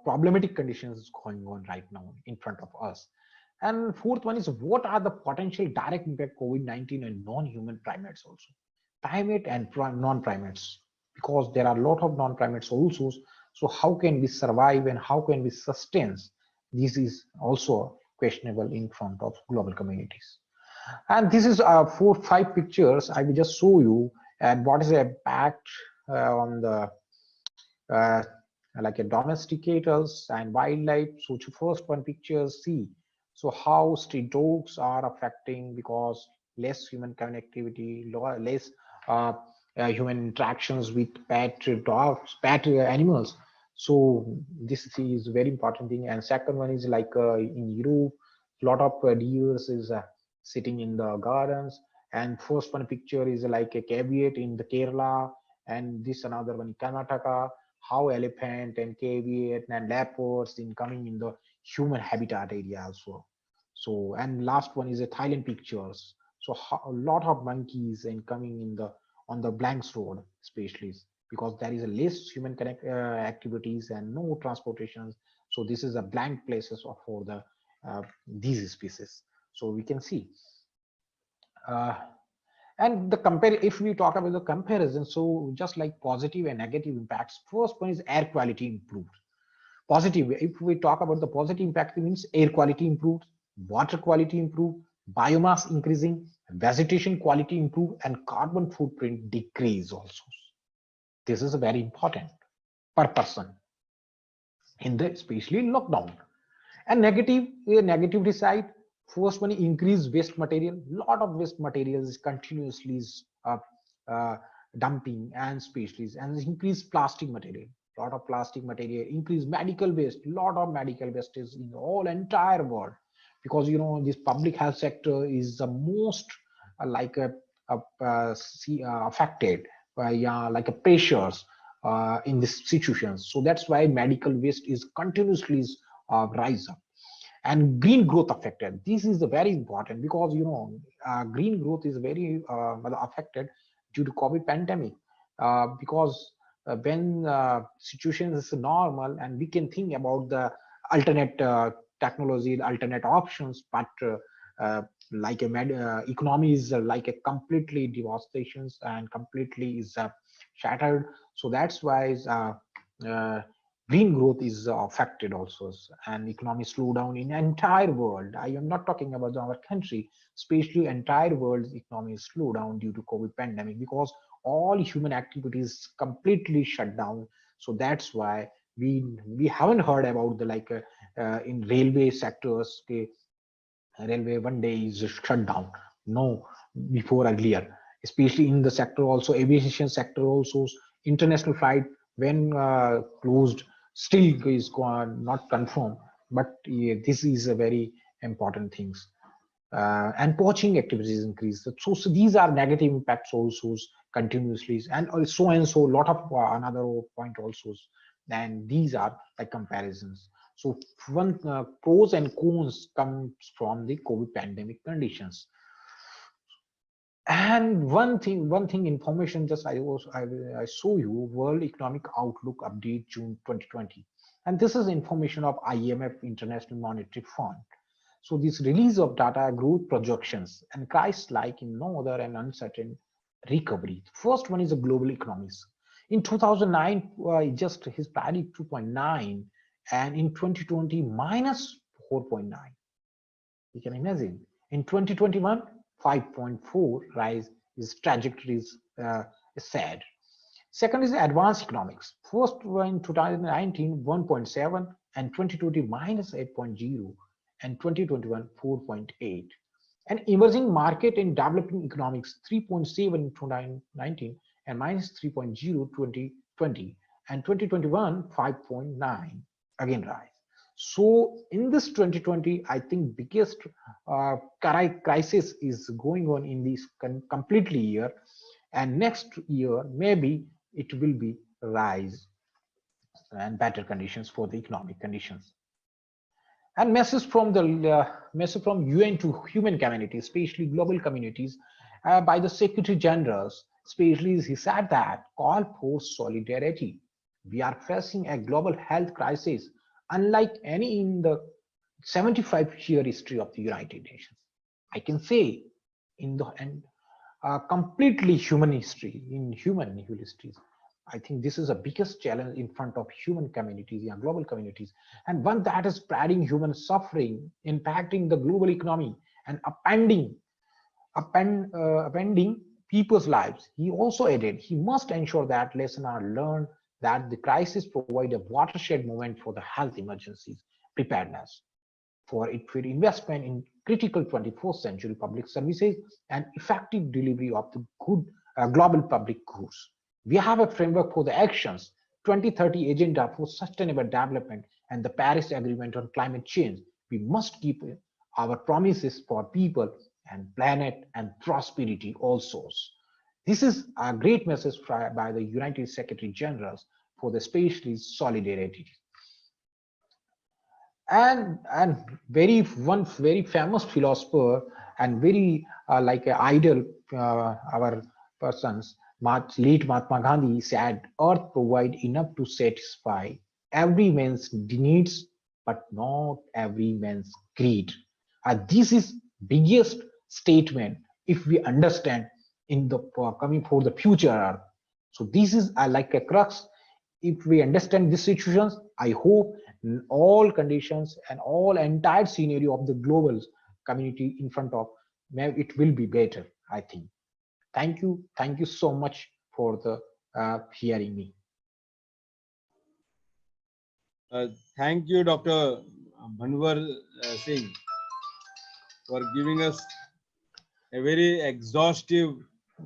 problematic conditions going on right now in front of us. And fourth one is, what are the potential direct impact COVID-19 and non-human primates also, primate and non-primates, because there are a lot of non-primates also. So how can we survive and how can we sustain? This is also questionable in front of global communities. And this is 4 5 pictures I will just show you, and what is the impact on the like a domesticators and wildlife. So to first one picture, see, so how street dogs are affecting, because less human connectivity, less human interactions with pet dogs, pet animals. So this is a very important thing. And second one is like in Europe, a lot of deers is sitting in the gardens. And first one picture is like a caveat in the Kerala, and this another one in Karnataka, how elephant and caveat and leopards in coming in the human habitat area also. So, and last one is a Thailand pictures. So a lot of monkeys and coming in the on the blanks road, especially because there is a less human activities and no transportations. So this is a blank places for the these species. So we can see. And the compare, if we talk about the comparison, so just like positive and negative impacts, first one is air quality improved. Positive, if we talk about the positive impact, it means air quality improved, water quality improved, biomass increasing, vegetation quality improved, and carbon footprint decrease also. This is very important per person in the especially lockdown. And negativity side, first one, increase waste material. Lot of waste materials is continuously uh, uh, dumping and species, and increase plastic material. Lot of plastic material, increase medical waste. Lot of medical waste is in the whole entire world, because this public health sector is the most affected by like a pressures in this situation. So that's why medical waste is continuously rise up. And green growth affected, this is very important, because green growth is very affected due to COVID pandemic, because when situation is normal and we can think about the alternate technology, alternate options, but like economy is like a completely devastations and completely is shattered. So that's why green growth is affected also, and economic slowdown in entire world. I am not talking about our country, especially entire world's economy is slowed down due to COVID pandemic, because all human activities completely shut down. So that's why we haven't heard about the in railway sectors, okay, railway one day is shut down. No, before earlier, especially in the sector also, aviation sector also, international flight when closed still is not confirmed. But yeah, this is a very important things. And poaching activities increase. So these are negative impacts also continuously, and so lot of another point also. And these are like comparisons. So one pros and cons comes from the COVID pandemic conditions. And one thing information, just I show you World Economic Outlook update June 2020, and this is information of IMF, International Monetary Fund. So this release of data, growth projections, and Christ like in no other and uncertain recovery. First one is the global economies. In 2009, just his predict 2.9, and in 2020 minus 4.9. You can imagine. In 2021, 5.4 rise. His trajectory is sad. Second is advanced economics. First one in 2019, 1.7, and 2020 minus 8.0, and 2021 4.8. And emerging market and developing economics, 3.7 in 2019 and minus 3.0 2020, and 2021 5.9, again rise. So in this 2020, I think biggest crisis is going on in this completely year, and next year maybe it will be rise and better conditions for the economic conditions. And message from UN to human communities, especially global communities, by the Secretary Generals, especially he said that call for solidarity. We are facing a global health crisis unlike any in the 75-year history of the United Nations. I can say in the completely human history, in human histories. I think this is the biggest challenge in front of human communities and global communities, and one that is spreading human suffering, impacting the global economy, and upending people's lives. He also added, he must ensure that lessons are learned, that the crisis provide a watershed moment for the health emergencies preparedness, for investment in critical 21st century public services and effective delivery of the good global public goods. We have a framework for the actions, 2030 Agenda for Sustainable Development and the Paris Agreement on Climate Change. We must keep our promises for people and planet and prosperity also. This is a great message by the United Secretary Generals for the species solidarity. And one very famous philosopher and very like an idol, our persons, late Mahatma Gandhi said, Earth provide enough to satisfy every man's needs, but not every man's greed. This is biggest statement if we understand in the coming for the future Earth. So this is like a crux. If we understand these situations, I hope all conditions and all entire scenario of the global community in front of, it will be better, I think. Thank you so much for the hearing me. Thank you, Dr. Bhanwar Singh, for giving us a very exhaustive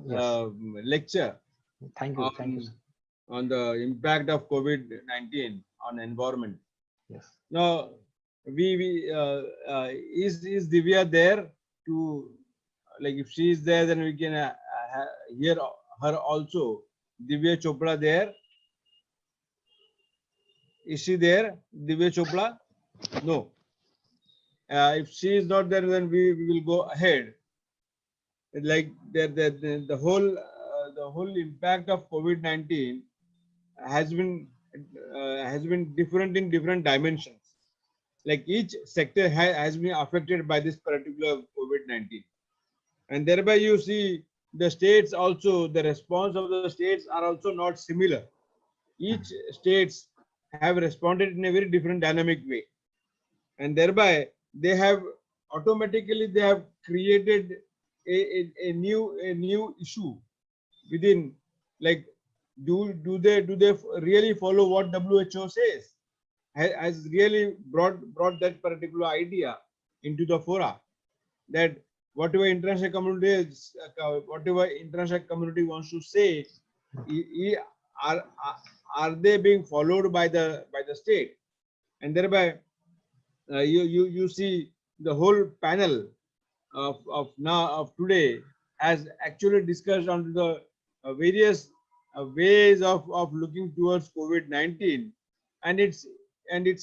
Yes. lecture Thank you. Thank you. Sir. on the impact of COVID-19 on environment. Yes. Now, is Divya there to, like, if she is there, then we can hear her also. Divya Chopra there? Is she there, Divya Chopra? No. If she is not there, then we will go ahead. Like the whole impact of COVID-19 has been different in different dimensions. Like each sector has been affected by this particular COVID-19, and thereby you see the states also, the response of the states are also not similar. Each states have responded in a very different dynamic way, and thereby they have created a new issue within. Like, do they really follow what WHO says? Has really brought that particular idea into the fora, that whatever international community wants to say, are are they being followed by the state? And thereby you see the whole panel of today has actually discussed on the various ways of looking towards COVID-19 and its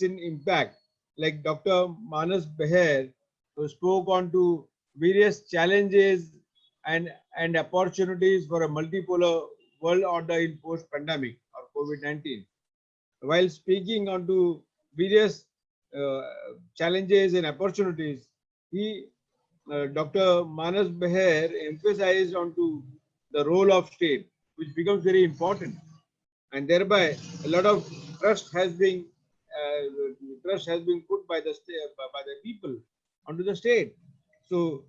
in impact. Like Dr. Manas Beher, who spoke on to various challenges and opportunities for a multipolar world order in post-pandemic or COVID-19. While speaking on to various uh, challenges and opportunities, Dr. Manas Beher emphasized onto the role of state, which becomes very important, and thereby a lot of trust has been put by the people onto the state. So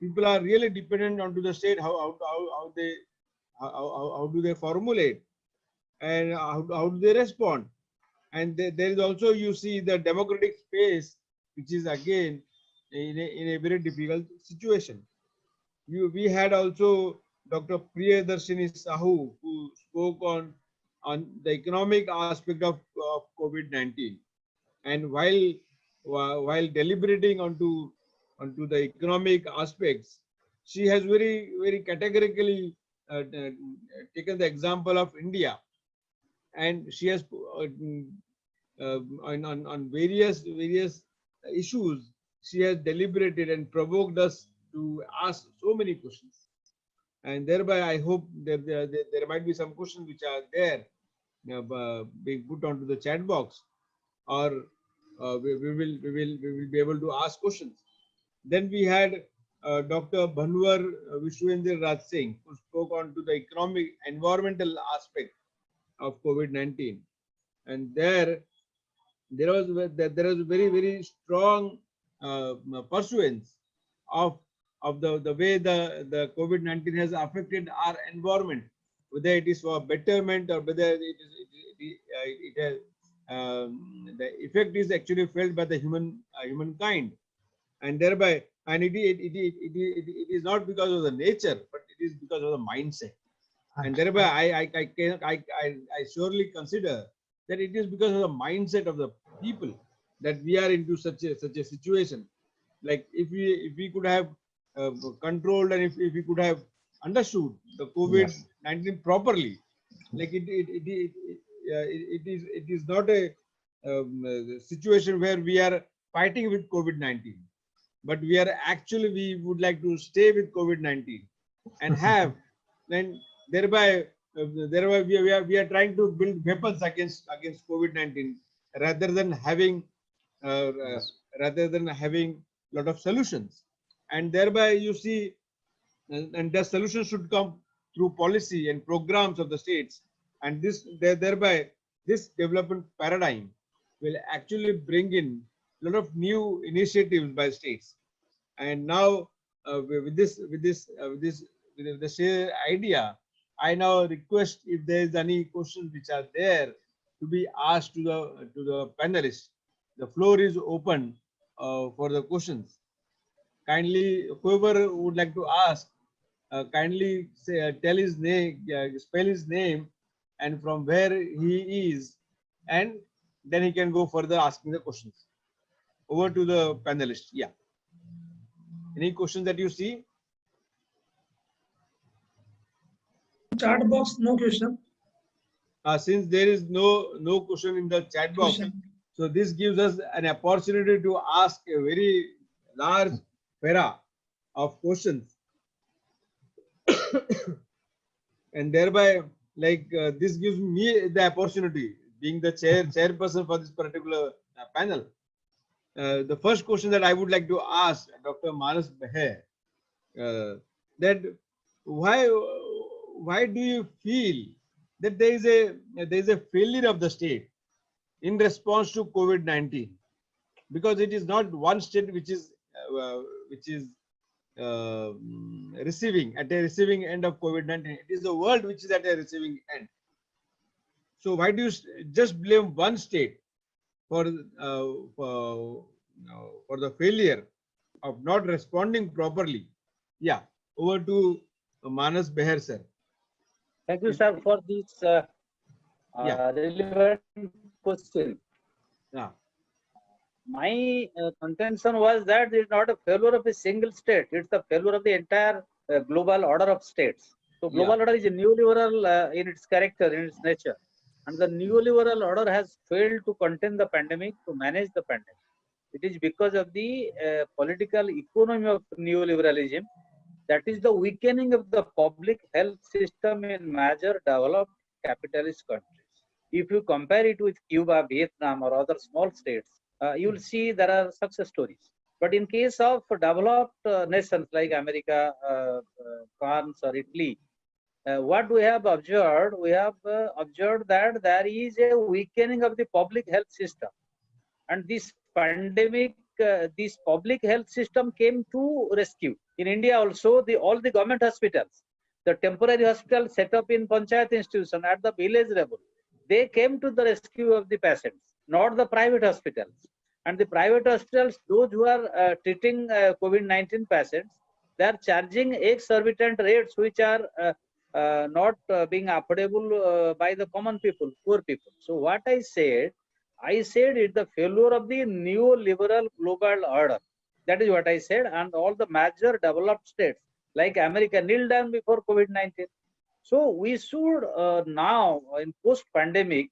people are really dependent onto the state. How do they formulate, and how do they respond? And there is also, you see, the democratic space, which is again in a very difficult situation. We had also Dr. Priyadarshini Sahu, who spoke on the economic aspect of COVID-19. And while deliberating onto the economic aspects, she has very categorically taken the example of India, and she has on various issues, she has deliberated and provoked us to ask so many questions, and thereby I hope there might be some questions which are there being put onto the chat box, or we will be able to ask questions. Then we had Dr. Bhanwar Vishwendra Raj Singh, who spoke on to the economic environmental aspect of COVID-19, and there was very strong pursuance of the way the COVID-19 has affected our environment, whether it is for betterment or whether it has the effect is actually felt by the humankind, and thereby, and it is not because of the nature, but it is because of the mindset. And thereby I surely consider that it is because of the mindset of the people that we are into such a situation. Like if we could have controlled, and if we could have understood the COVID-19 properly, like it is not a situation where we are fighting with COVID-19, but we would like to stay with COVID-19 and have, then thereby we are trying to build weapons against COVID-19 rather than having lot of solutions. And thereby you see and the solution should come through policy and programs of the states, and thereby this development paradigm will actually bring in a lot of new initiatives by states. And now with the same idea, I now request if there is any questions which are there to be asked to the panelists. The floor is open for the questions. Kindly, whoever would like to ask, kindly say, tell his name, spell his name, and from where he is, and then he can go further asking the questions. Over to the panelists. Yeah. Any questions that you see? Chat box, no question. Since there is no question in the chat box, Question. so this gives us an opportunity to ask a very large para of questions, and thereby, like this gives me the opportunity, being the chairperson for this particular panel. The first question that I would like to ask Dr. Manas Beher, that why do you feel that there is a failure of the state in response to COVID-19? Because it is not one state which is receiving at a receiving end of COVID-19. It is the world which is at a receiving end. So why do you just blame one state for the failure of not responding properly? Yeah, over to Manas Beher, sir. Thank you, sir, for this Yeah. relevant question. Yeah. My contention was that it's not a failure of a single state, it's the failure of the entire global order of states. So global order is a neoliberal in its character, in its nature. And the neoliberal order has failed to contain the pandemic, to manage the pandemic. It is because of the political economy of neoliberalism, that is the weakening of the public health system in major developed capitalist countries. If you compare it with Cuba, Vietnam, or other small states, you will see there are success stories. But in case of developed nations like America, France, or Italy, what we have observed, observed that there is a weakening of the public health system. And this pandemic, this public health system came to rescue. In India also, all the government hospitals, the temporary hospitals set up in Panchayat institution at the village level, they came to the rescue of the patients, not the private hospitals. And the private hospitals, those who are treating COVID-19 patients, they are charging exorbitant rates which are not being affordable by the common people, poor people. So what I said it's the failure of the neoliberal global order. That is what I said. And all the major developed states like America kneel down before COVID-19. So we should now, in post-pandemic,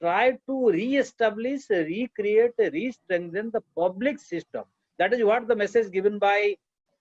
try to re-establish, recreate, re-strengthen the public system. That is what the message given by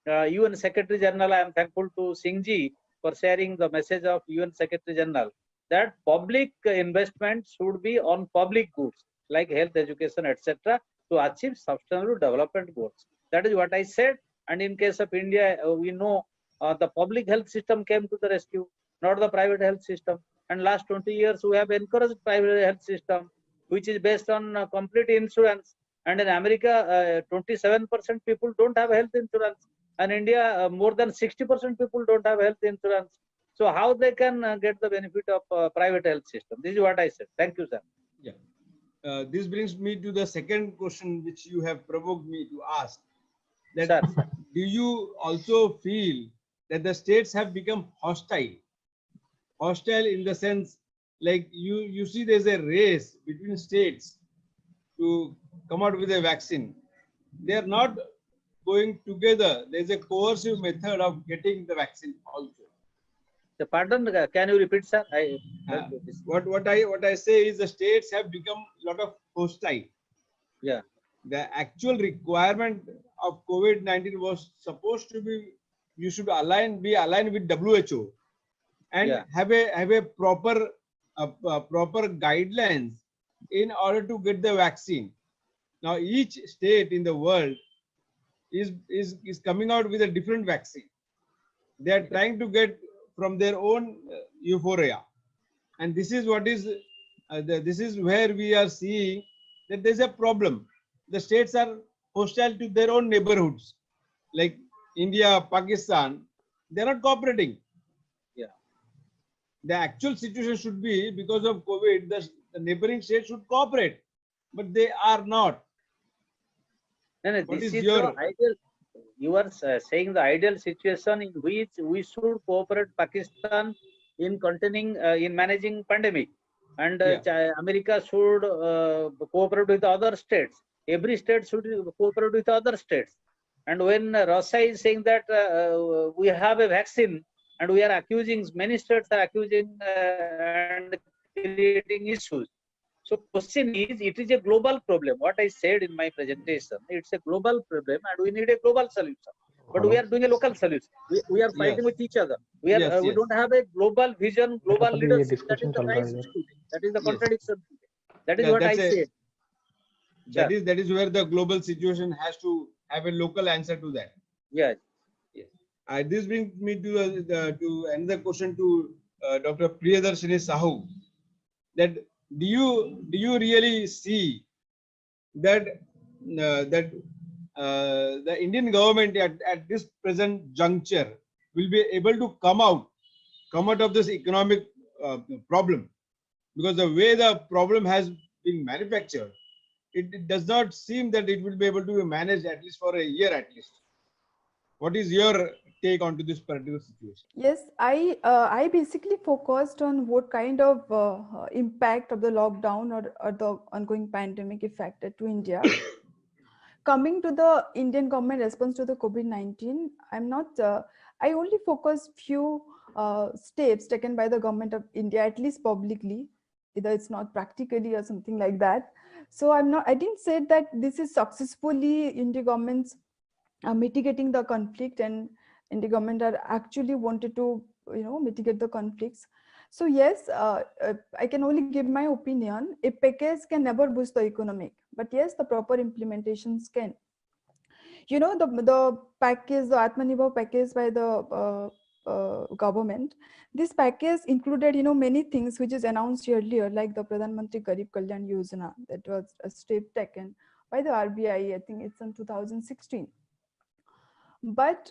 UN Secretary General. I am thankful to Singh Ji for sharing the message of UN Secretary General, that public investment should be on public goods like health, education, etc., to achieve sustainable development goals. That is what I said. And in case of India, we know the public health system came to the rescue, not the private health system. And last 20 years, we have encouraged private health system, which is based on complete insurance. And in America, 27% people don't have health insurance. And India, more than 60% people don't have health insurance. So how they can get the benefit of private health system? This is what I said. Thank you, sir. Yeah. This brings me to the second question which you have provoked me to ask. That Sir. Do you also feel that the states have become hostile? Hostile in the sense, like you see there's a race between states to come out with a vaccine. They are not going together. There's a coercive method of getting the vaccine also. Pardon, can you repeat, sir? What I say is the states have become a lot of hostile. Yeah. The actual requirement of COVID-19 was supposed to be, you should be aligned with WHO and have a proper guidelines in order to get the vaccine. Now each state in the world is coming out with a different vaccine. They are trying to get from their own euphoria, and this is what is this is where we are seeing that there's a problem. The states are hostile to their own neighborhoods, like India, Pakistan. They're not cooperating. Yeah. The actual situation should be, because of COVID, the neighboring states should cooperate, but they are not. No, no, What this is is your- the ideal. You are saying the ideal situation in which we should cooperate Pakistan in containing, in managing pandemic, and America should cooperate with other states. Every state should cooperate with other states. And when Russia is saying that we have a vaccine, and we are accusing, many states are accusing and creating issues. So question is, it is a global problem. What I said in my presentation, it's a global problem and we need a global solution. But we are doing a local solution. We are fighting with each other. We are Yes, we yes. don't have a global vision, global पर ये leadership. That discussion is the चल रहा है crisis इधर। today. That is the Yes. contradiction today. That is Yeah, what I that's a- said. that is where the global situation has to have a local answer to that. Yes. This brings me to another question to Dr. Priyadarshini Sahu. That do you really see that the Indian government at this present juncture will be able to come out of this economic problem? Because the way the problem has been manufactured, it does not seem that it will be able to be managed at least for a year at least. What is your take onto this particular situation? Yes, I basically focused on what kind of impact of the lockdown or the ongoing pandemic affected to India. Coming to the Indian government response to the COVID-19, I only focus few steps taken by the government of India, at least publicly, either it's not practically or something like that. So I didn't say that this is successfully Indian governments mitigating the conflict, and Indian government are actually wanted to mitigate the conflicts. So yes, I can only give my opinion. A package can never boost the economic, but yes, the proper implementations can. The package, the Atmanirbhar package by the government, this package included many things which is announced earlier, like the Pradhan Mantri Garib Kalyan Yojana, that was a step taken by the RBI. I think it's in 2016. But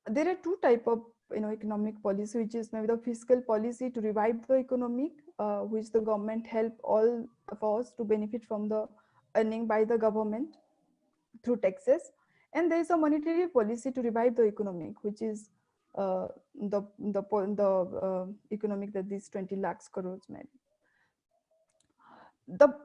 there are two type of economic policy, which is maybe the fiscal policy to revive the economic, which the government help all of us to benefit from the earning by the government through taxes. And there is a monetary policy to revive the economic, which is the economic that these 20 lakhs crores maybe.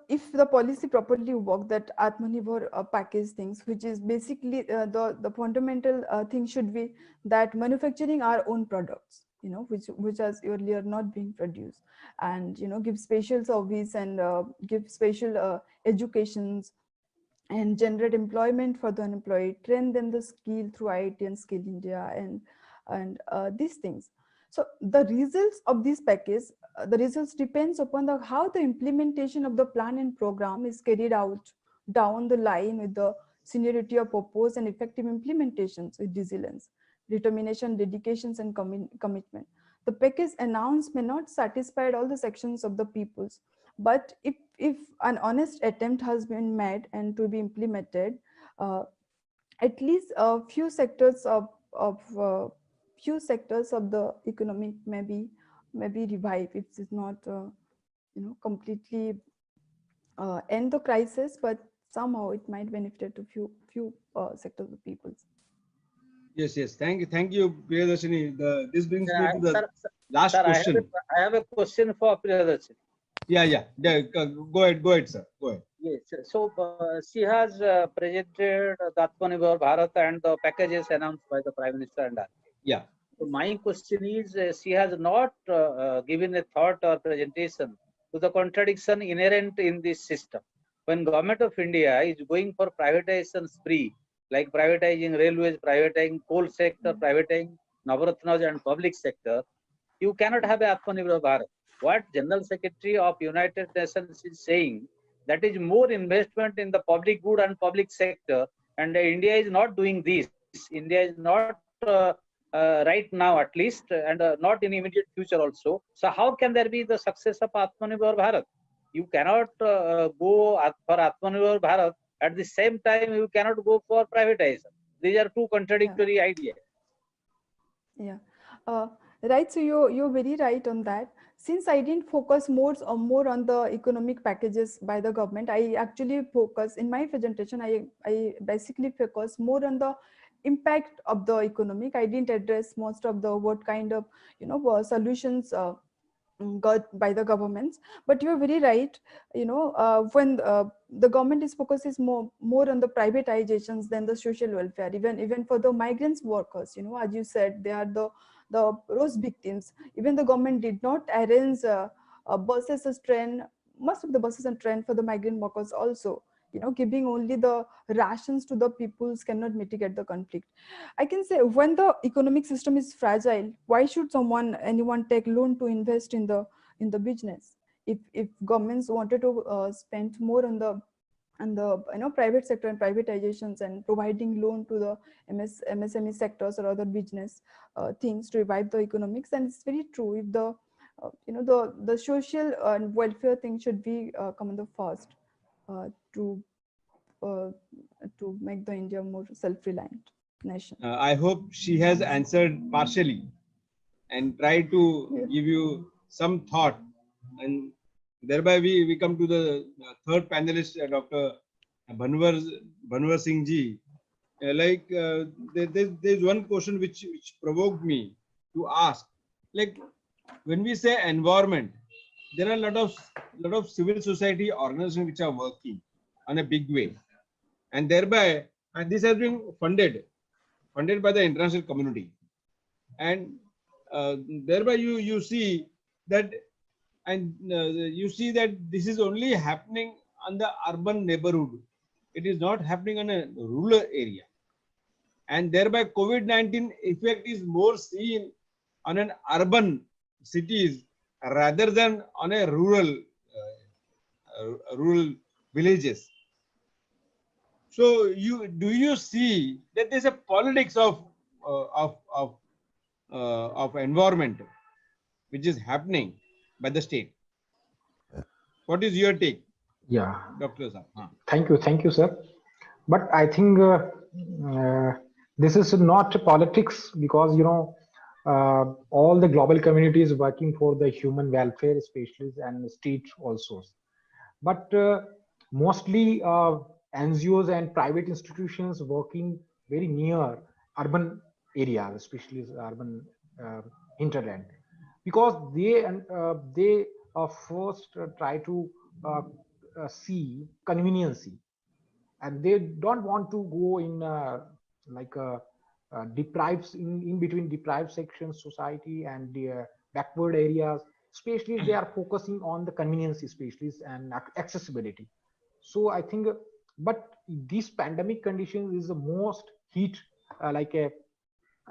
If the policy properly work, that Atmanirbhar package things, which is basically the fundamental thing should be that manufacturing our own products, which has earlier not been produced, and give special service and give special educations and generate employment for the unemployed, train them the skill through IIT and Skill India and these things. So the results of this package, the results depends upon how the implementation of the plan and program is carried out down the line, with the seniority of purpose and effective implementations with resilience, determination, dedications, and commitment. The package announced may not satisfy all the sections of the peoples, but if an honest attempt has been made and to be implemented, at least a few sectors of the economic maybe revive. It's not completely end the crisis, but somehow it might benefit to few sectors of people. Yes. Thank you, Priyadarshini. This brings me to the Sir, last sir, question. I have a question for Priyadarshini. Yeah. Go ahead, sir. Go ahead. Yes, so she has presented the Atmanirbhar Bharat and the packages announced by the Prime Minister and all. Yeah. So my question is, she has not given a thought or presentation to the contradiction inherent in this system. When Government of India is going for privatization spree, like privatizing railways, privatizing coal sector, privatizing Navaratnas and public sector, you cannot have a Atmanirbhar Bharat. What General Secretary of United Nations is saying, that is more investment in the public good and public sector, and India is not doing this. India is not right now at least, and not in immediate future also. So how can there be the success of Atmanirbhar Bharat? You cannot go for Atmanirbhar Bharat, at the same time you cannot go for privatization. These are two contradictory ideas. Yeah, right. So you're very right on that. Since I didn't focus more on the economic packages by the government, I actually focus in my presentation. I basically focus more on the impact of the economic. I didn't address most of the what kind of solutions got by the governments. But you're very right. When the government is focuses more on the privatizations than the social welfare, even for the migrants workers, as you said, they are the rose victims. Even the government did not arrange buses as train, most of the buses and train for the migrant workers also. Giving only the rations to the peoples cannot mitigate the conflict. I can say, when the economic system is fragile, why should anyone take loan to invest in the business? If governments wanted to spend more on the private sector and privatizations and providing loan to the MSME sectors or other business things to revive the economics, and it's very true. If the social and welfare thing should be come on the first uh, to uh, to make the India more self-reliant nation. I hope she has answered partially and tried to Yeah. give you some thought. And thereby we come to the third panelist, Dr. Bhanwar Singh ji. There's one question which provoked me to ask. Like, when we say environment, there are a lot of civil society organizations which are working on a big way, and thereby, and this has been funded by the international community, and thereby you see that, and you see that this is only happening on the urban neighborhood. It is not happening in a rural area, and thereby COVID-19 effect is more seen on an urban cities rather than on a rural villages. So do you see that there's a politics uh, of of of environment which is happening by the state? What is your take, Yeah, Dr. Saab? thank you, sir. But I think this is not politics, because all the global community is working for the human welfare, especially, and state also. But mostly NGOs and private institutions working very near urban areas, especially urban hinterland, because they first try to uh, see conveniency, and they don't want to go in like deprived in between deprived sections society and the backward areas, especially they are focusing on the convenience specialists and accessibility. So I think but this pandemic condition is the most heat like a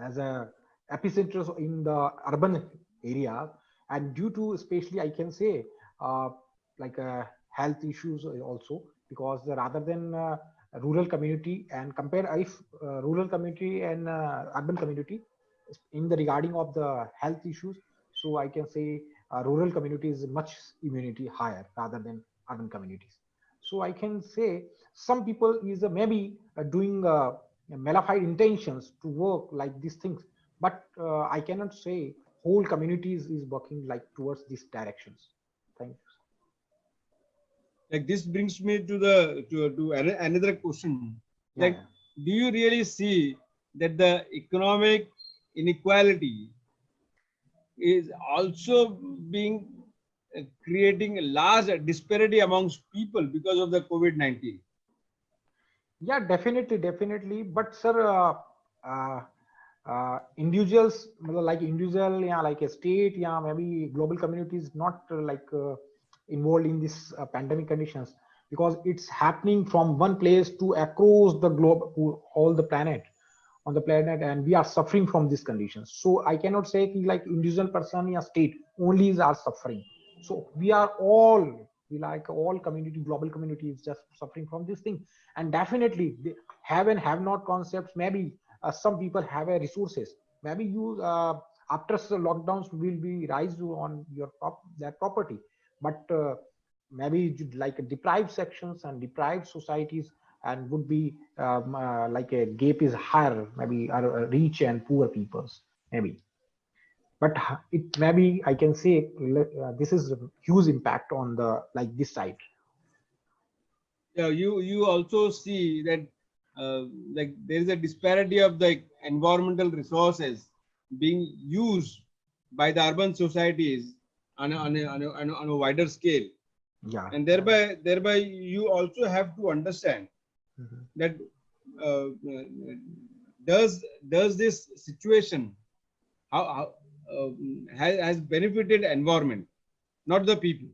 as a epicenters in the urban area, and due to especially I can say uh, like health issues also, because rather than rural community, and compare if rural community and urban community in the regarding of the health issues, so I can say rural community is much immunity higher rather than urban communities. So I can say some people is maybe doing malified intentions to work like these things, but I cannot say whole communities is working like towards these directions. Thank you. Like, this brings me to the to another question. Yeah, Like, do you really see that the economic inequality is also being creating a large disparity amongst people because of the COVID-19? yeah, definitely. But sir, uh, individuals, like individual, yeah, like a state, yeah, maybe global communities not involved in this pandemic conditions, because it's happening from one place to across the globe to all the planet on the planet, and we are suffering from these conditions. So I cannot say like individual person or state only are suffering. So we are all, we like all community, global community is just suffering from this thing. And definitely they have and have not concepts, maybe some people have a resources, maybe you after the lockdowns will be rise on your their property, but maybe like deprived sections and deprived societies and would be like a gap is higher, maybe rich and poor peoples maybe. But it maybe I can say this is a huge impact on the like this side. Yeah, you also see that like there is a disparity of the environmental resources being used by the urban societies on a wider scale, Yeah. and thereby you also have to understand Mhm. that uh, does this situation how has benefited environment, not the people.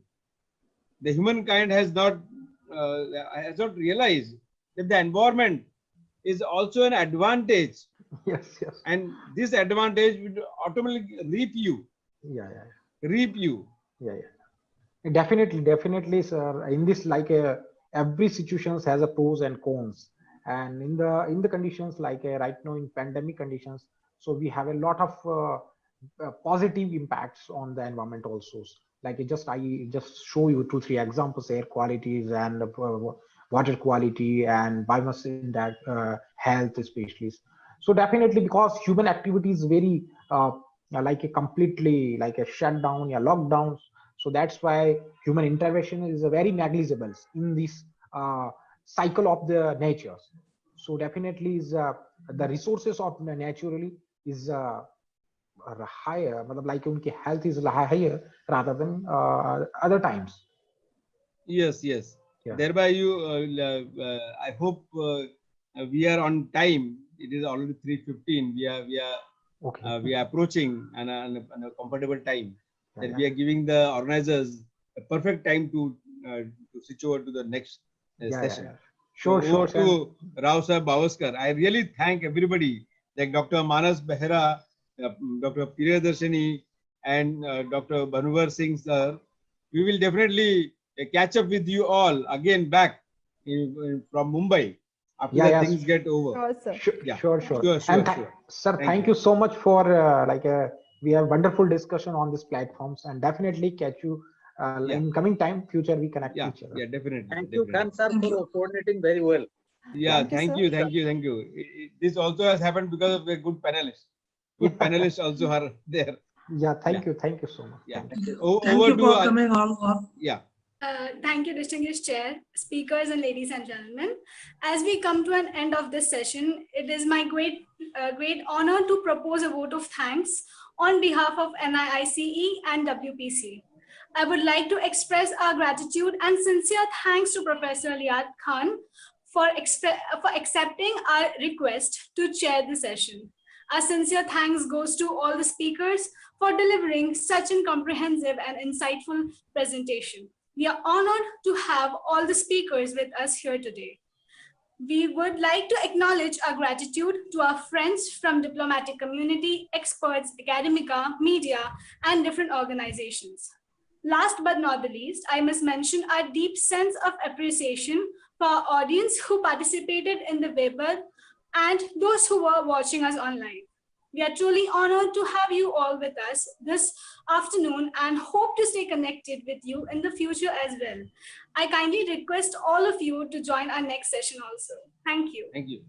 The humankind has not realized that the environment is also an advantage, Yes, yes. and this advantage will automatically Yeah, yeah, reap you. yeah, yeah. Definitely, sir. In this, like every situation has a pros and cons, and in the conditions like right now in pandemic conditions, so we have a lot of positive impacts on the environment also. Like I just show you 2 3 examples: air qualities and water quality and biomass index, health especially. So definitely because human activity is very like a completely like a shutdown, yeah, lockdowns. So that's why human intervention is very negligible in this cycle of the nature. So definitely is the resources of naturally is higher, मतलब like उनकी health is higher rather than other times. Yes, yes. Yeah. Thereby you I hope we are on time. It is already 3:15. Okay. We are approaching on a comfortable time, Yeah, that yeah. we are giving the organizers a perfect time to switch over to the next Yeah, session. yeah. So Sure, over sir. to Rao Sir Bavaskar. I really thank everybody like Dr. Manas Behra, Dr. Priyadarshini, and Dr. Bhanuvar Singh sir. We will definitely catch up with you all again back from Mumbai after Yeah, the yeah. things get over. Sure, sir. Yeah, Sure. sure. Sir, Thank thank you. you so much for like we have wonderful discussion on these platforms, and definitely catch you Yeah. in coming time. Future we connect Yeah, each other. yeah, definitely. Thank you, Definitely. Khan sir, Thank for you. coordinating very well. Yeah, Thank you, thank sir. you, thank you, thank you. This also has happened because of a good panelists. Good panelists also are there. Yeah, Yeah, thank you so much. yeah. Thank you. Thank Over you to for coming all. yeah, Thank you, distinguished chair, speakers, and ladies and gentlemen. As we come to an end of this session, it is my great honor to propose a vote of thanks on behalf of NIICE and WPC. I would like to express our gratitude and sincere thanks to Professor Liat Khan for accepting our request to chair the session. Our sincere thanks goes to all the speakers for delivering such a comprehensive and insightful presentation. We are honored to have all the speakers with us here today. We would like to acknowledge our gratitude to our friends from diplomatic community, experts, academia, media, and different organizations. Last but not the least, I must mention our deep sense of appreciation for our audience who participated in the webinar and those who were watching us online. We are truly honored to have you all with us this afternoon and hope to stay connected with you in the future as well. I kindly request all of you to join our next session also. Thank you. thank you.